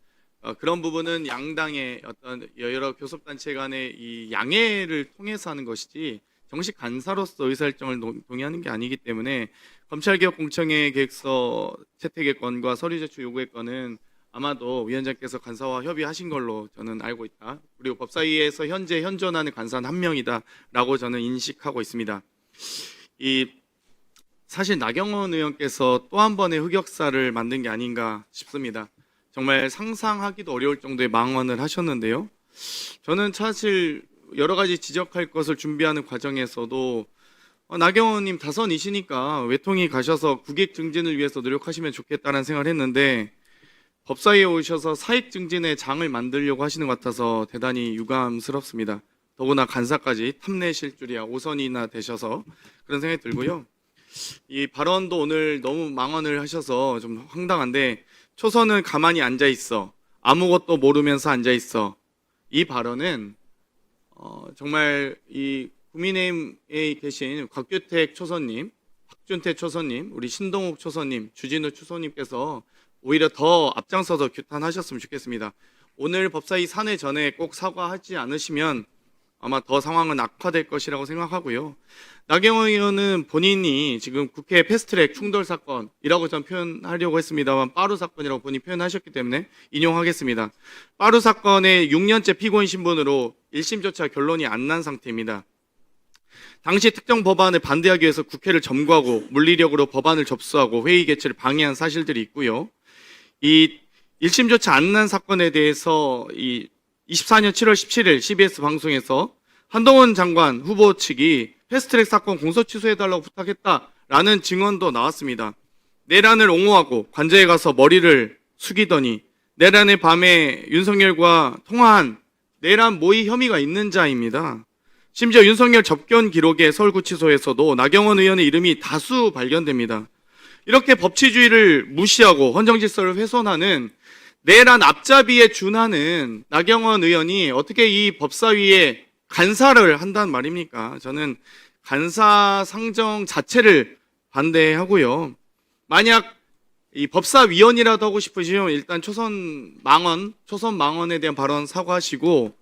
그런 부분은 양당의 어떤 여러 교섭단체 간의 이 양해를 통해서 하는 것이지 정식 간사로서 의사일정을 동의하는 게 아니기 때문에 검찰개혁 공청회 계획서 채택의 건과 서류 제출 요구의 건은 아마도 위원장께서 간사와 협의하신 걸로 저는 알고 있다. 그리고 법사위에서 현재 현존하는 간사는 한 명이다라고 저는 인식하고 있습니다. 사실 나경원 의원께서 또 한 번의 흑역사를 만든 게 아닌가 싶습니다. 정말 상상하기도 어려울 정도의 망언을 하셨는데요. 저는 사실 여러 가지 지적할 것을 준비하는 과정에서도 나경원님 다선이시니까 외통위 가셔서 국익 증진을 위해서 노력하시면 좋겠다는 생각을 했는데 법사위에 오셔서 사익 증진의 장을 만들려고 하시는 것 같아서 대단히 유감스럽습니다. 더구나 간사까지 탐내실 줄이야 5선이나 되셔서 그런 생각이 들고요. 이 발언도 오늘 너무 망언을 하셔서 좀 황당한데 초선은 가만히 앉아 있어. 아무것도 모르면서 앉아 있어. 이 발언은 정말 이 국민의힘에 계신 곽규택 초선님, 박준태 초선님, 우리 신동욱 초선님, 주진우 초선님께서 오히려 더 앞장서서 규탄하셨으면 좋겠습니다. 오늘 법사위 산회 전에 꼭 사과하지 않으시면 아마 더 상황은 악화될 것이라고 생각하고요. 나경원 의원은 본인이 지금 국회 패스트트랙 충돌 사건이라고 전 표현하려고 했습니다만 빠루 사건이라고 본인이 표현하셨기 때문에 인용하겠습니다. 빠루 사건의 6년째 피고인 신분으로 1심조차 결론이 안 난 상태입니다. 당시 특정 법안을 반대하기 위해서 국회를 점거하고 물리력으로 법안을 접수하고 회의 개최를 방해한 사실들이 있고요. 이 1심조차 안 난 사건에 대해서 24년 7월 17일 CBS 방송에서 한동훈 장관 후보 측이 패스트트랙 사건 공소 취소해달라고 부탁했다라는 증언도 나왔습니다. 내란을 옹호하고 관저에 가서 머리를 숙이더니 내란의 밤에 윤석열과 통화한 내란 모의 혐의가 있는 자입니다. 심지어 윤석열 접견 기록에 서울구치소에서도 나경원 의원의 이름이 다수 발견됩니다. 이렇게 법치주의를 무시하고 헌정질서를 훼손하는 내란 앞잡이에 준하는 나경원 의원이 어떻게 이 법사위에 간사를 한단 말입니까? 저는 간사 상정 자체를 반대하고요. 만약 이 법사위원이라도 하고 싶으시면 일단 초선 망언에 대한 발언 사과하시고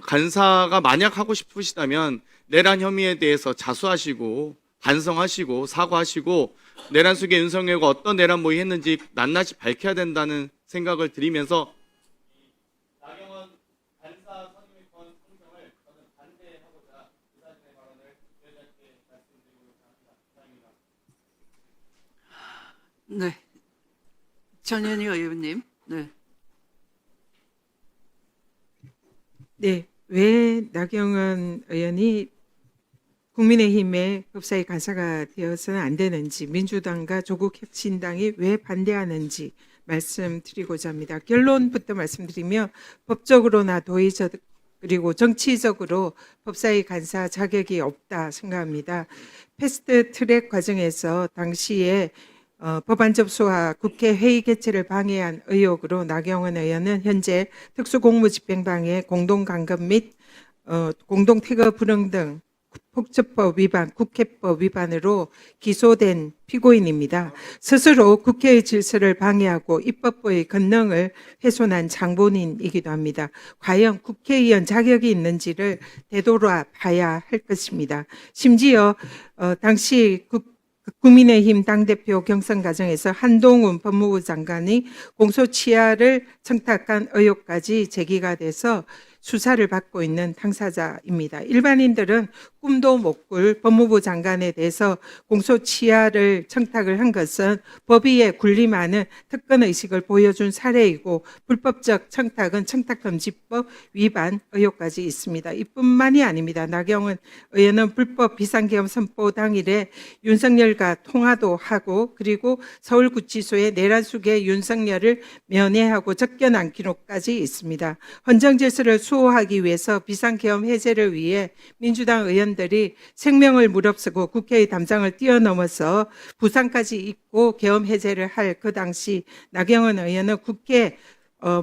간사가 만약 하고 싶으시다면 내란 혐의에 대해서 자수하시고 반성하시고 사과하시고 내란 속에 윤석열과 어떤 내란 모의 했는지 낱낱이 밝혀야 된다는 생각을 드리면서 나경원 간사 선임권 선정을 저는 반대하고자 그 사실의 발언을 위원장께 말씀드리고 합니다. 감사합니다. 네. 전현희 의원님. 네. 네, 왜 나경원 의원이 국민의힘의 법사위 간사가 되어서는 안 되는지, 민주당과 조국혁신당이 왜 반대하는지 말씀드리고자 합니다. 결론부터 말씀드리면 법적으로나 도의적 그리고 정치적으로 법사위 간사 자격이 없다 생각합니다. 패스트 트랙 과정에서 당시에 법안 접수와 국회 회의 개최를 방해한 의혹으로 나경원 의원은 현재 특수공무집행방해 공동감금 및 공동태거 불응 등 폭처법 위반, 국회법 위반으로 기소된 피고인입니다. 스스로 국회의 질서를 방해하고 입법부의 권능을 훼손한 장본인이기도 합니다. 과연 국회의원 자격이 있는지를 되돌아봐야 할 것입니다. 심지어 당시 국민의힘 당대표 경선 과정에서 한동훈 법무부 장관이 공소치하를 청탁한 의혹까지 제기가 돼서 수사를 받고 있는 당사자입니다. 일반인들은 꿈도 못 꿀 법무부 장관에 대해서 공소치하를 청탁을 한 것은 법위에 군림하는 특권의식을 보여준 사례이고 불법적 청탁은 청탁금지법 위반 의혹까지 있습니다. 이뿐만이 아닙니다. 나경원 의원은 불법 비상계엄 선포 당일에 윤석열과 통화도 하고 그리고 서울구치소에 내란 속에 윤석열을 면회하고 접견한 기록까지 있습니다. 헌정질서를 수호하기 위해서 비상계엄 해제를 위해 민주당 의원들이 생명을 무릅쓰고 국회의 담장을 뛰어넘어서 부산까지 입고 계엄 해제를 할 그 당시 나경원 의원은 국회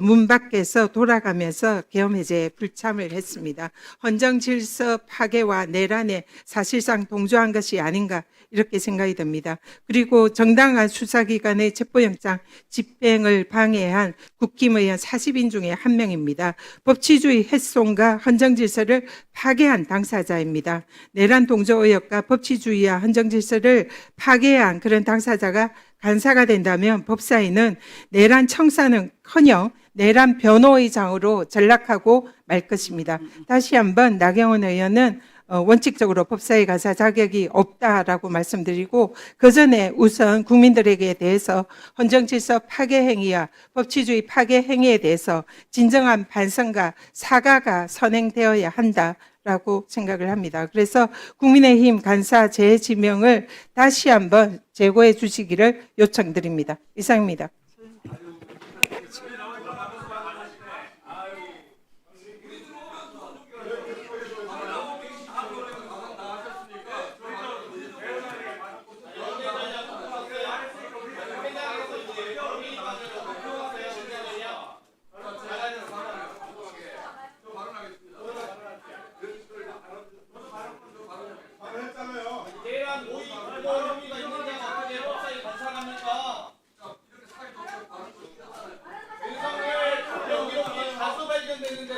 문 밖에서 돌아가면서 계엄 해제에 불참을 했습니다. 헌정 질서 파괴와 내란에 사실상 동조한 것이 아닌가 이렇게 생각이 듭니다. 그리고 정당한 수사기관의 체포영장 집행을 방해한 국힘의원 40인 중에 한 명입니다. 법치주의 훼손과 헌정 질서를 파괴한 당사자입니다. 내란 동조 의혹과 법치주의와 헌정 질서를 파괴한 그런 당사자가 간사가 된다면 법사위는 내란 청사는커녕 내란 변호의장으로 전락하고 말 것입니다. 다시 한번 나경원 의원은 원칙적으로 법사위 간사 자격이 없다라고 말씀드리고 그 전에 우선 국민들에게 대해서 헌정질서 파괴 행위와 법치주의 파괴 행위에 대해서 진정한 반성과 사과가 선행되어야 한다라고 생각을 합니다. 그래서 국민의힘 간사 재지명을 다시 한번 재고해 주시기를 요청드립니다. 이상입니다.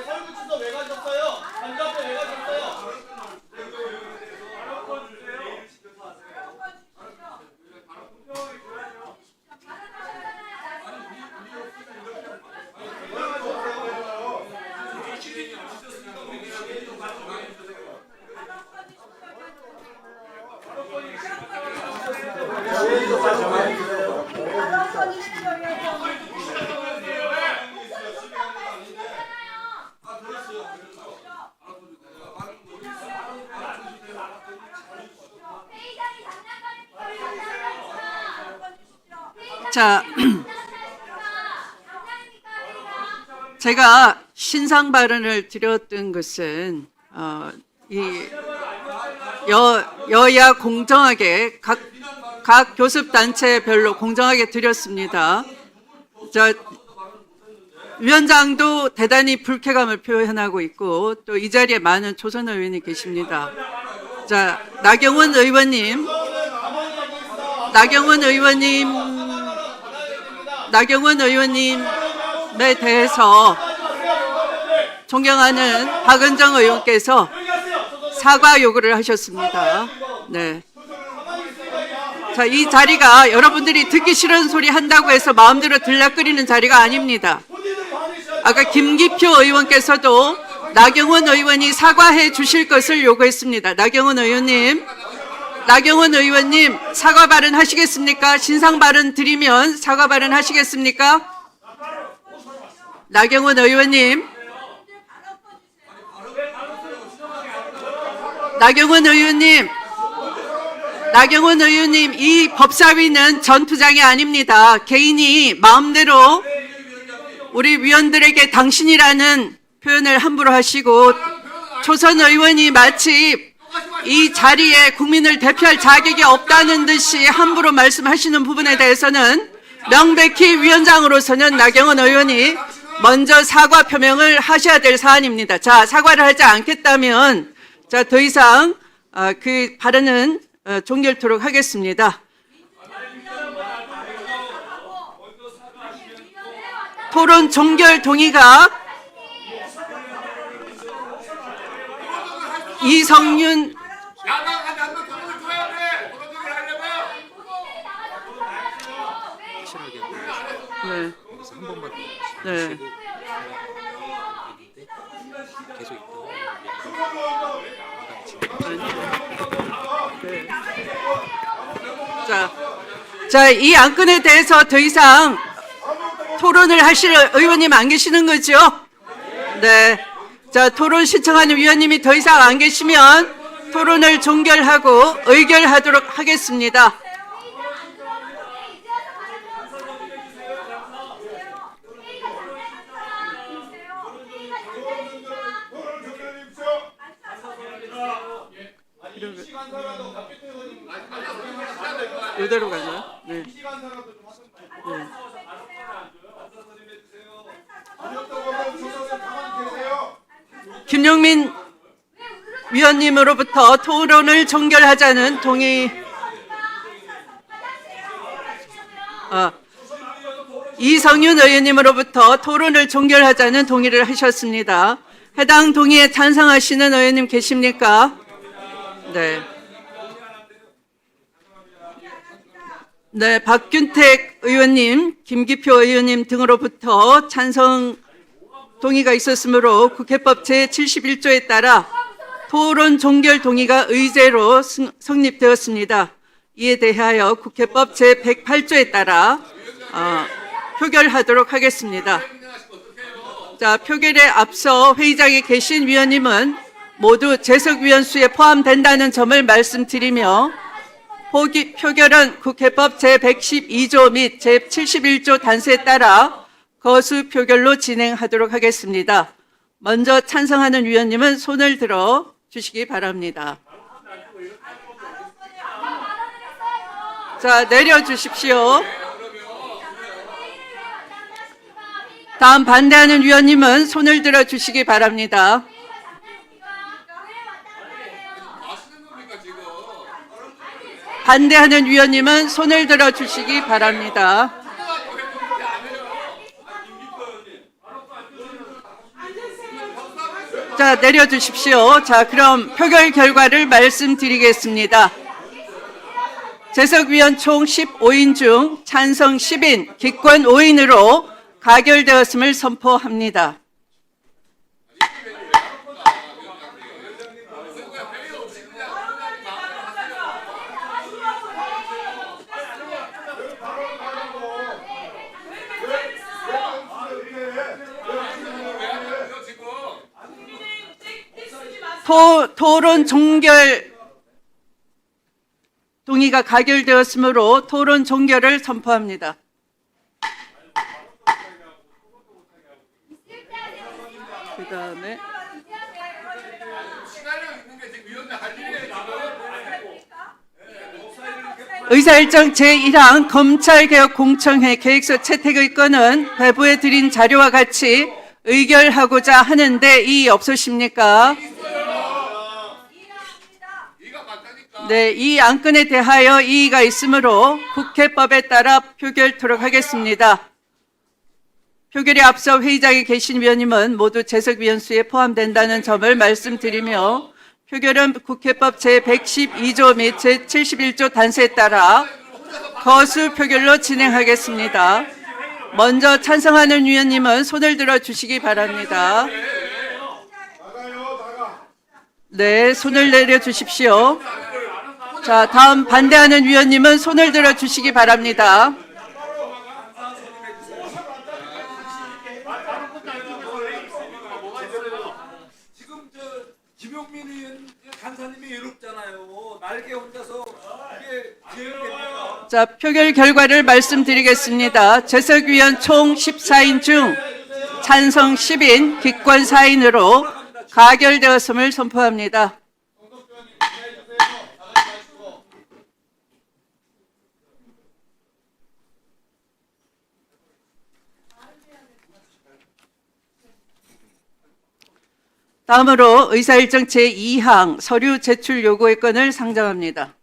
서울구치소 왜 가셨어요? 관저 앞에 왜 가셨어요? 자, 제가 신상 발언을 드렸던 것은 여야 공정하게 각 교섭 단체별로 공정하게 드렸습니다. 자, 위원장도 대단히 불쾌감을 표현하고 있고 또 이 자리에 많은 초선 의원이 계십니다. 자, 나경원 의원님에 대해서 존경하는 박은정 의원께서 사과 요구를 하셨습니다. 네. 자, 이 자리가 여러분들이 듣기 싫은 소리 한다고 해서 마음대로 들락거리는 자리가 아닙니다. 아까 김기표 의원께서도 나경원 의원이 사과해 주실 것을 요구했습니다. 나경원 의원님 사과 발언 하시겠습니까? 신상 발언 드리면 사과 발언 하시겠습니까? 나경원 의원님 이 법사위는 전투장이 아닙니다. 개인이 마음대로 우리 위원들에게 당신이라는 표현을 함부로 하시고 초선 의원이 마치 이 자리에 국민을 대표할 자격이 없다는 듯이 함부로 말씀하시는 부분에 대해서는 명백히 위원장으로서는 나경원 의원이 먼저 사과 표명을 하셔야 될 사안입니다. 자, 사과를 하지 않겠다면 자, 더 이상 그 발언은 종결토록 하겠습니다. 토론 종결 동의가 이성윤 네. 네. 자, 이 안건에 대해서 더 이상 토론을 하실 의원님 안 계시는 거죠? 네. 자, 토론 신청하는 위원님이 더 이상 안 계시면 토론을 종결하고 의결하도록 하겠습니다. 이대로 가죠. 네. 네. 김용민 위원님으로부터 토론을 종결하자는 동의. 이성윤 의원님으로부터 토론을 종결하자는 동의를 하셨습니다. 해당 동의에 찬성하시는 의원님 계십니까? 네. 네, 박균택 의원님, 김기표 의원님 등으로부터 찬성 동의가 있었으므로 국회법 제71조에 따라 토론 종결 동의가 의제로 성립되었습니다. 이에 대하여 국회법 제108조에 따라 표결하도록 하겠습니다. 자, 표결에 앞서 회의장에 계신 위원님은 모두 재석위원 수에 포함된다는 점을 말씀드리며 표결은 국회법 제112조 및 제71조 단서에 따라 거수 표결로 진행하도록 하겠습니다. 먼저 찬성하는 위원님은 손을 들어 주시기 바랍니다. 자, 내려주십시오. 다음 반대하는 위원님은 손을 들어 주시기 바랍니다. 반대하는 위원님은 손을 들어 주시기 바랍니다. 자, 내려주십시오. 자, 그럼 표결 결과를 말씀드리겠습니다. 재석위원 총 15인 중 찬성 10인, 기권 5인으로 가결되었음을 선포합니다. 토론 종결 동의가 가결되었으므로 토론 종결을 선포합니다. 그다음에 의사일정 제1항 검찰개혁 공청회 계획서 채택의 건은 배부에 드린 자료와 같이 의결하고자 하는데 이의 없으십니까? 네, 이 안건에 대하여 이의가 있으므로 국회법에 따라 표결토록 하겠습니다. 표결에 앞서 회의장에 계신 위원님은 모두 재석위원 수에 포함된다는 점을 말씀드리며 표결은 국회법 제112조 및 제71조 단서에 따라 거수 표결로 진행하겠습니다. 먼저 찬성하는 위원님은 손을 들어 주시기 바랍니다. 네, 손을 내려 주십시오. 자, 다음 반대하는 위원님은 손을 들어 주시기 바랍니다. 지금 김용민 의원 간사님이 외롭잖아요. 날개 혼자서 이게 기회됩니까? 자, 표결 결과를 말씀드리겠습니다. 재석위원 총 14인 중 찬성 10인, 기권 4인으로 가결되었음을 선포합니다. 다음으로 의사일정 제2항 서류 제출 요구의 건을 상정합니다.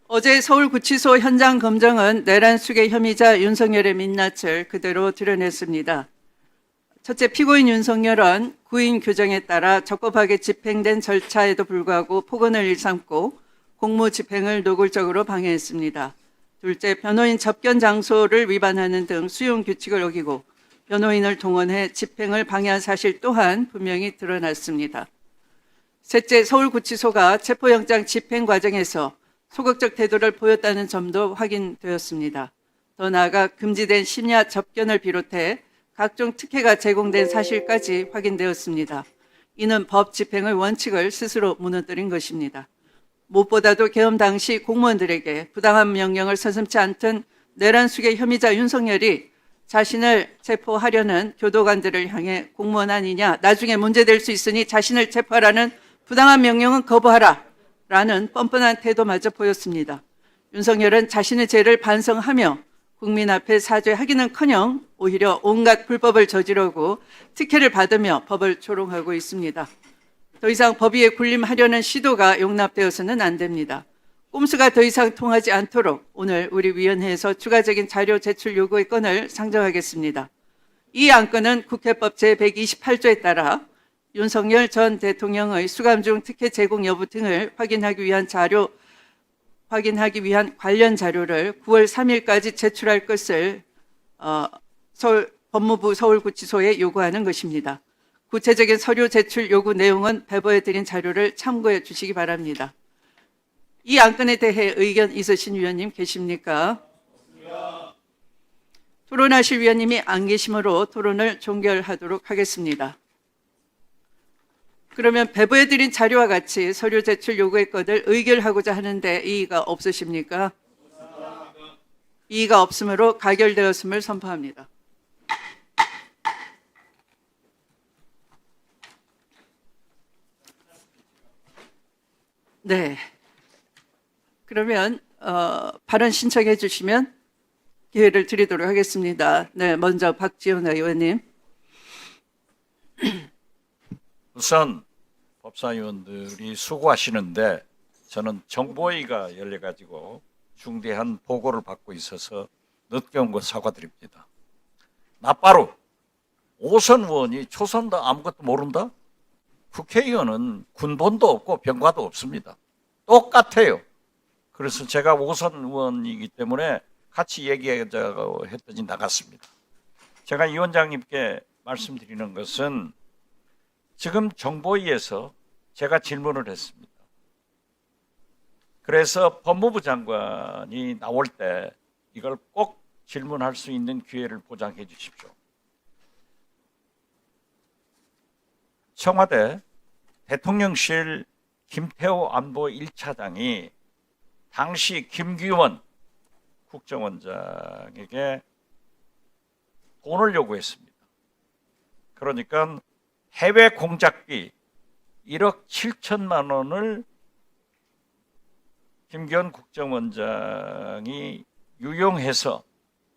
어제 서울구치소 현장 검정은 내란 수괴 혐의자 윤석열의 민낯을 그대로 드러냈습니다. 첫째, 피고인 윤석열은 구인 규정에 따라 적법하게 집행된 절차에도 불구하고 폭언을 일삼고 공무 집행을 노골적으로 방해했습니다. 둘째, 변호인 접견 장소를 위반하는 등 수용 규칙을 어기고 변호인을 동원해 집행을 방해한 사실 또한 분명히 드러났습니다. 셋째, 서울구치소가 체포영장 집행 과정에서 소극적 태도를 보였다는 점도 확인되었습니다. 더 나아가 금지된 심야 접견을 비롯해 각종 특혜가 제공된 사실까지 확인되었습니다. 이는 법 집행의 원칙을 스스로 무너뜨린 것입니다. 무엇보다도 계엄 당시 공무원들에게 부당한 명령을 서슴지 않던 내란 수괴 혐의자 윤석열이 자신을 체포하려는 교도관들을 향해 공무원 아니냐, 나중에 문제될 수 있으니 자신을 체포하라는 부당한 명령은 거부하라 라는 뻔뻔한 태도마저 보였습니다. 윤석열은 자신의 죄를 반성하며 국민 앞에 사죄하기는커녕 오히려 온갖 불법을 저지르고 특혜를 받으며 법을 조롱하고 있습니다. 더 이상 법 위에 군림하려는 시도가 용납되어서는 안 됩니다. 꼼수가 더 이상 통하지 않도록 오늘 우리 위원회에서 추가적인 자료 제출 요구의 건을 상정하겠습니다. 이 안건은 국회법 제128조에 따라 윤석열 전 대통령의 수감 중 특혜 제공 여부 등을 확인하기 위한 관련 자료를 9월 3일까지 제출할 것을 법무부 서울구치소에 요구하는 것입니다. 구체적인 서류 제출 요구 내용은 배부해 드린 자료를 참고해 주시기 바랍니다. 이 안건에 대해 의견 있으신 위원님 계십니까? 토론하실 위원님이 안 계시므로 토론을 종결하도록 하겠습니다. 그러면 배부해 드린 자료와 같이 서류 제출 요구의 건을 의결하고자 하는데 이의가 없으십니까? 이의가 없으므로 가결되었음을 선포합니다. 네. 그러면 발언 신청해 주시면 기회를 드리도록 하겠습니다. 네, 먼저 박지원 의원님. 우선 법사위원들이 수고하시는데 저는 정보위가 열려가지고 중대한 보고를 받고 있어서 늦게 온 것 사과드립니다. 나빠루 오선 의원이 초선도 아무것도 모른다? 국회의원은 군번도 없고 병과도 없습니다. 똑같아요. 그래서 제가 오선 의원이기 때문에 같이 얘기하자고 했더니 나갔습니다. 제가 위원장님께 말씀드리는 것은 지금 정보위에서 제가 질문을 했습니다. 그래서 법무부 장관이 나올 때 이걸 꼭 질문할 수 있는 기회를 보장해 주십시오. 청와대 대통령실 김태호 안보 1차장이 당시 김규원 국정원장에게 돈을 요구했습니다. 그러니까 해외 공작비 1억 7천만 원을 김기현 국정원장이 유용해서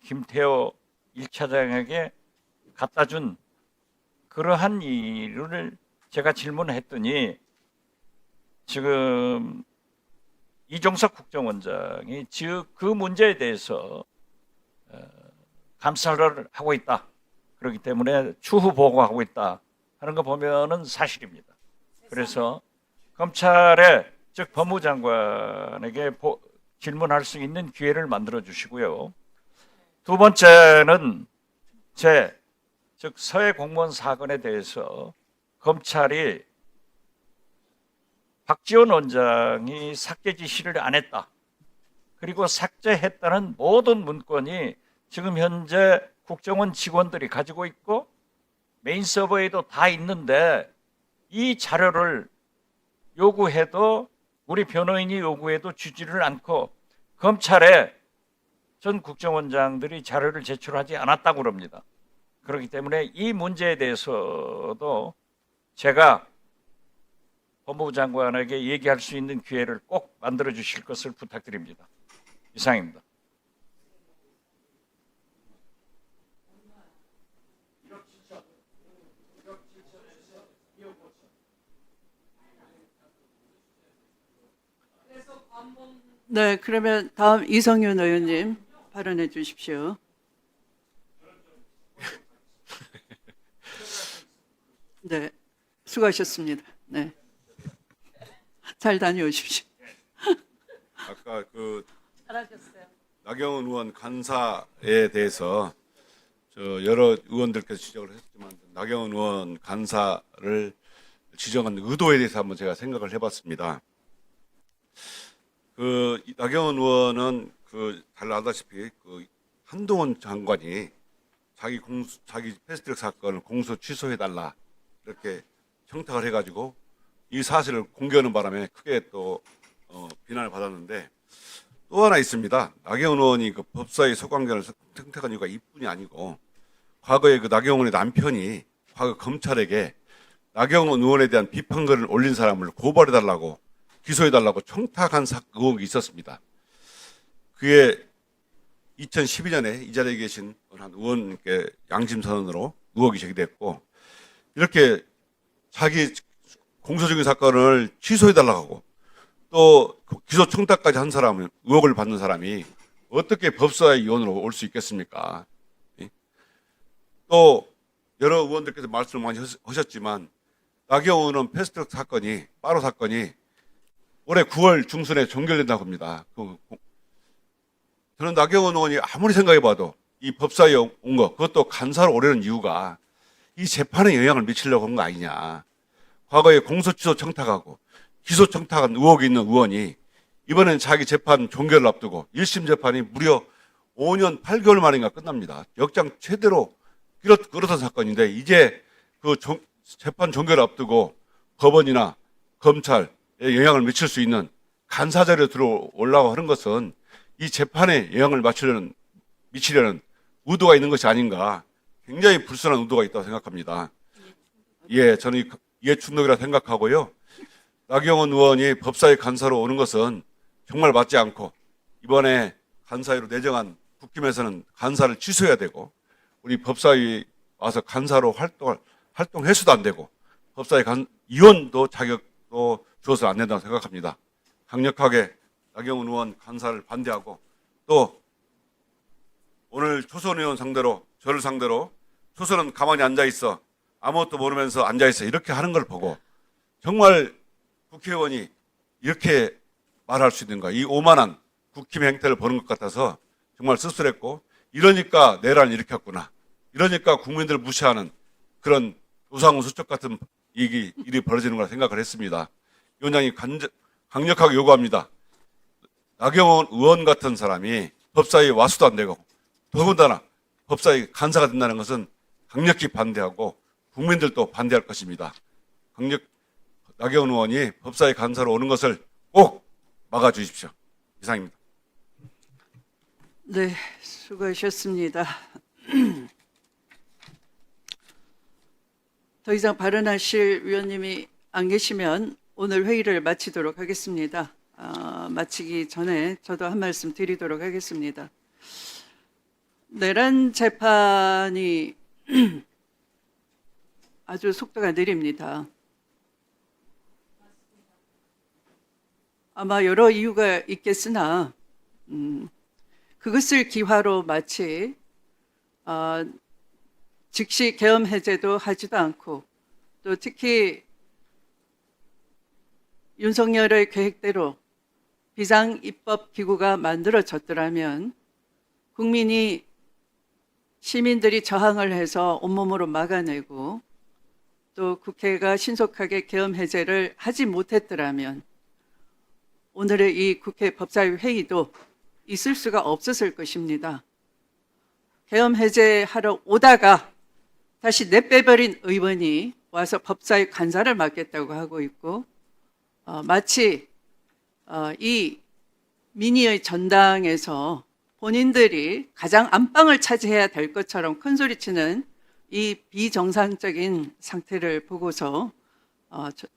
김태호 1차장에게 갖다 준 그러한 일을 제가 질문했더니 지금 이종석 국정원장이 즉 그 문제에 대해서 감사를 하고 있다. 그렇기 때문에 추후 보고하고 있다 하는 거 보면은 사실입니다. 그래서 검찰에 즉 법무장관에게 질문할 수 있는 기회를 만들어 주시고요. 두 번째는 즉 서해 공무원 사건에 대해서 검찰이 박지원 원장이 삭제 지시를 안 했다. 그리고 삭제했다는 모든 문건이 지금 현재 국정원 직원들이 가지고 있고 메인 서버에도 다 있는데 이 자료를 요구해도 우리 변호인이 요구해도 주지를 않고 검찰에 전 국정원장들이 자료를 제출하지 않았다고 그럽니다. 그렇기 때문에 이 문제에 대해서도 제가 법무부 장관에게 얘기할 수 있는 기회를 꼭 만들어 주실 것을 부탁드립니다. 이상입니다. 네, 그러면 다음 이성윤 의원님 발언해 주십시오. 네, 수고하셨습니다. 네, 잘 다녀오십시오. 아까 그 잘하셨어요. 나경원 의원 간사에 대해서 여러 의원들께서 지적을 했지만 나경원 의원 간사를 지정한 의도에 대해서 한번 제가 생각을 해봤습니다. 그 나경원 의원은 잘 알다시피 한동훈 장관이 자기 패스트트랙 사건을 공소 취소해달라 이렇게 청탁을 해가지고 이 사실을 공개하는 바람에 크게 또 비난을 받았는데 또 하나 있습니다. 나경원 의원이 법사위 소관관을 선택한 이유가 이뿐이 아니고 과거에 나경원의 남편이 과거 검찰에게 나경원 의원에 대한 비판글을 올린 사람을 고발해달라고 기소해달라고 청탁한 의혹이 있었습니다. 그게 2012년에 이 자리에 계신 한 의원께 양심선언으로 의혹이 제기됐고 이렇게 자기 공소적인 사건을 취소해달라고 하고 또 기소 청탁까지 한 사람은 의혹을 받는 사람이 어떻게 법사위 의원으로 올 수 있겠습니까? 또 여러 의원들께서 말씀을 많이 하셨지만 나경원 의원 패스트트랙 사건이 빠로 사건이 올해 9월 중순에 종결된다고 합니다. 저는 나경원 의원이 아무리 생각해봐도 이 법사위에 온 거 그것도 간사로 오려는 이유가 이 재판에 영향을 미치려고 한 거 아니냐. 과거에 공소취소 청탁하고 기소 청탁한 의혹이 있는 의원이 이번엔 자기 재판 종결을 앞두고 1심 재판이 무려 5년 8개월 만인가 끝납니다. 역장 최대로 끌었던 사건인데 이제 재판 종결을 앞두고 법원이나 검찰에 영향을 미칠 수 있는 간사 자리에 들어오려고 하는 것은 이 재판에 영향을 미치려는 의도가 있는 것이 아닌가. 굉장히 불순한 의도가 있다고 생각합니다. 예, 저는 이해충돌이라 생각하고요. 나경원 의원이 법사위 간사로 오는 것은 정말 맞지 않고 이번에 간사위로 내정한 국힘에서는 간사를 취소해야 되고 우리 법사위 와서 간사로 활동해서도 안 되고 법사위 의원도 자격도 주어서 안 된다고 생각합니다. 강력하게 나경원 의원 간사를 반대하고 또 오늘 초선 의원 상대로 저를 상대로 초선은 가만히 앉아있어 아무것도 모르면서 앉아있어 이렇게 하는 걸 보고 정말 국회의원이 이렇게 말할 수 있는가 이 오만한 국힘 행태를 보는 것 같아서 정말 씁쓸했고 이러니까 내란을 일으켰구나 이러니까 국민들을 무시하는 그런 우상훈 수첩 같은 일이 벌어지는 거라 생각을 했습니다. 위원장이 강력하게 요구합니다. 나경원 의원 같은 사람이 법사위에 와서도 안 되고 더군다나 법사위 간사가 된다는 것은 강력히 반대하고 국민들도 반대할 것입니다. 나경원 의원이 법사위 간사로 오는 것을 꼭 막아주십시오. 이상입니다. 네, 수고하셨습니다. 더 이상 발언하실 위원님이 안 계시면 오늘 회의를 마치도록 하겠습니다. 마치기 전에 저도 한 말씀 드리도록 하겠습니다. 내란 재판이 아주 속도가 느립니다. 아마 여러 이유가 있겠으나 그것을 기화로 마치 즉시 계엄 해제도 하지도 않고 또 특히 윤석열의 계획대로 비상입법기구가 만들어졌더라면 국민이 시민들이 저항을 해서 온몸으로 막아내고 또 국회가 신속하게 계엄 해제를 하지 못했더라면 오늘의 이 국회 법사위 회의도 있을 수가 없었을 것입니다. 계엄 해제하러 오다가 다시 내빼버린 의원이 와서 법사위 간사를 맡겠다고 하고 있고 마치 이 민의의 전당에서 본인들이 가장 안방을 차지해야 될 것처럼 큰소리치는 이 비정상적인 상태를 보고서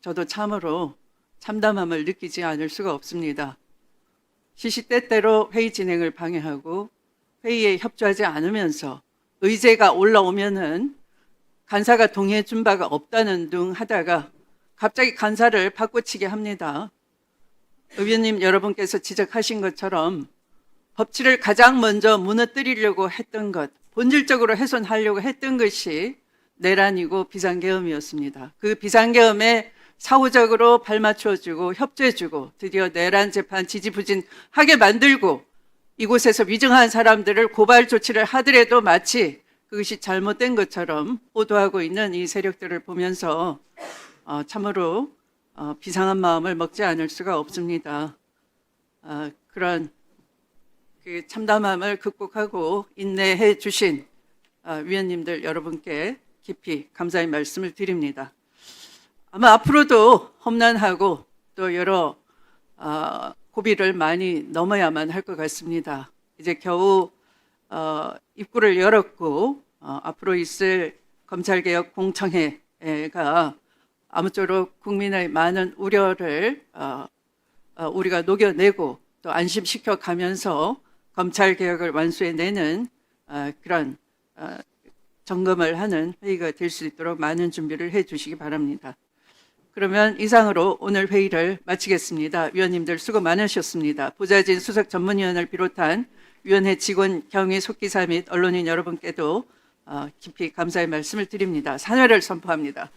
저도 참으로 참담함을 느끼지 않을 수가 없습니다. 시시때때로 회의 진행을 방해하고 회의에 협조하지 않으면서 의제가 올라오면은 간사가 동의해 준 바가 없다는 둥 하다가 갑자기 간사를 바꿔치게 합니다. 의원님 여러분께서 지적하신 것처럼 법치를 가장 먼저 무너뜨리려고 했던 것, 본질적으로 훼손하려고 했던 것이 내란이고 비상계엄이었습니다. 그 비상계엄에 사후적으로 발맞춰주고 협조해주고 드디어 내란 재판 지지부진하게 만들고 이곳에서 위증한 사람들을 고발 조치를 하더라도 마치 그것이 잘못된 것처럼 보도하고 있는 이 세력들을 보면서 참으로 비상한 마음을 먹지 않을 수가 없습니다. 그런 그 참담함을 극복하고 인내해 주신 위원님들 여러분께 깊이 감사의 말씀을 드립니다. 아마 앞으로도 험난하고 또 여러 고비를 많이 넘어야만 할 것 같습니다. 이제 겨우 입구를 열었고 앞으로 있을 검찰개혁 공청회가 아무쪼록 국민의 많은 우려를 우리가 녹여내고 또 안심시켜 가면서 검찰개혁을 완수해내는 그런 점검을 하는 회의가 될 수 있도록 많은 준비를 해 주시기 바랍니다. 그러면 이상으로 오늘 회의를 마치겠습니다. 위원님들 수고 많으셨습니다. 보좌진 수석 전문위원을 비롯한 위원회 직원, 경위, 속기사 및 언론인 여러분께도 깊이 감사의 말씀을 드립니다. 산회를 선포합니다.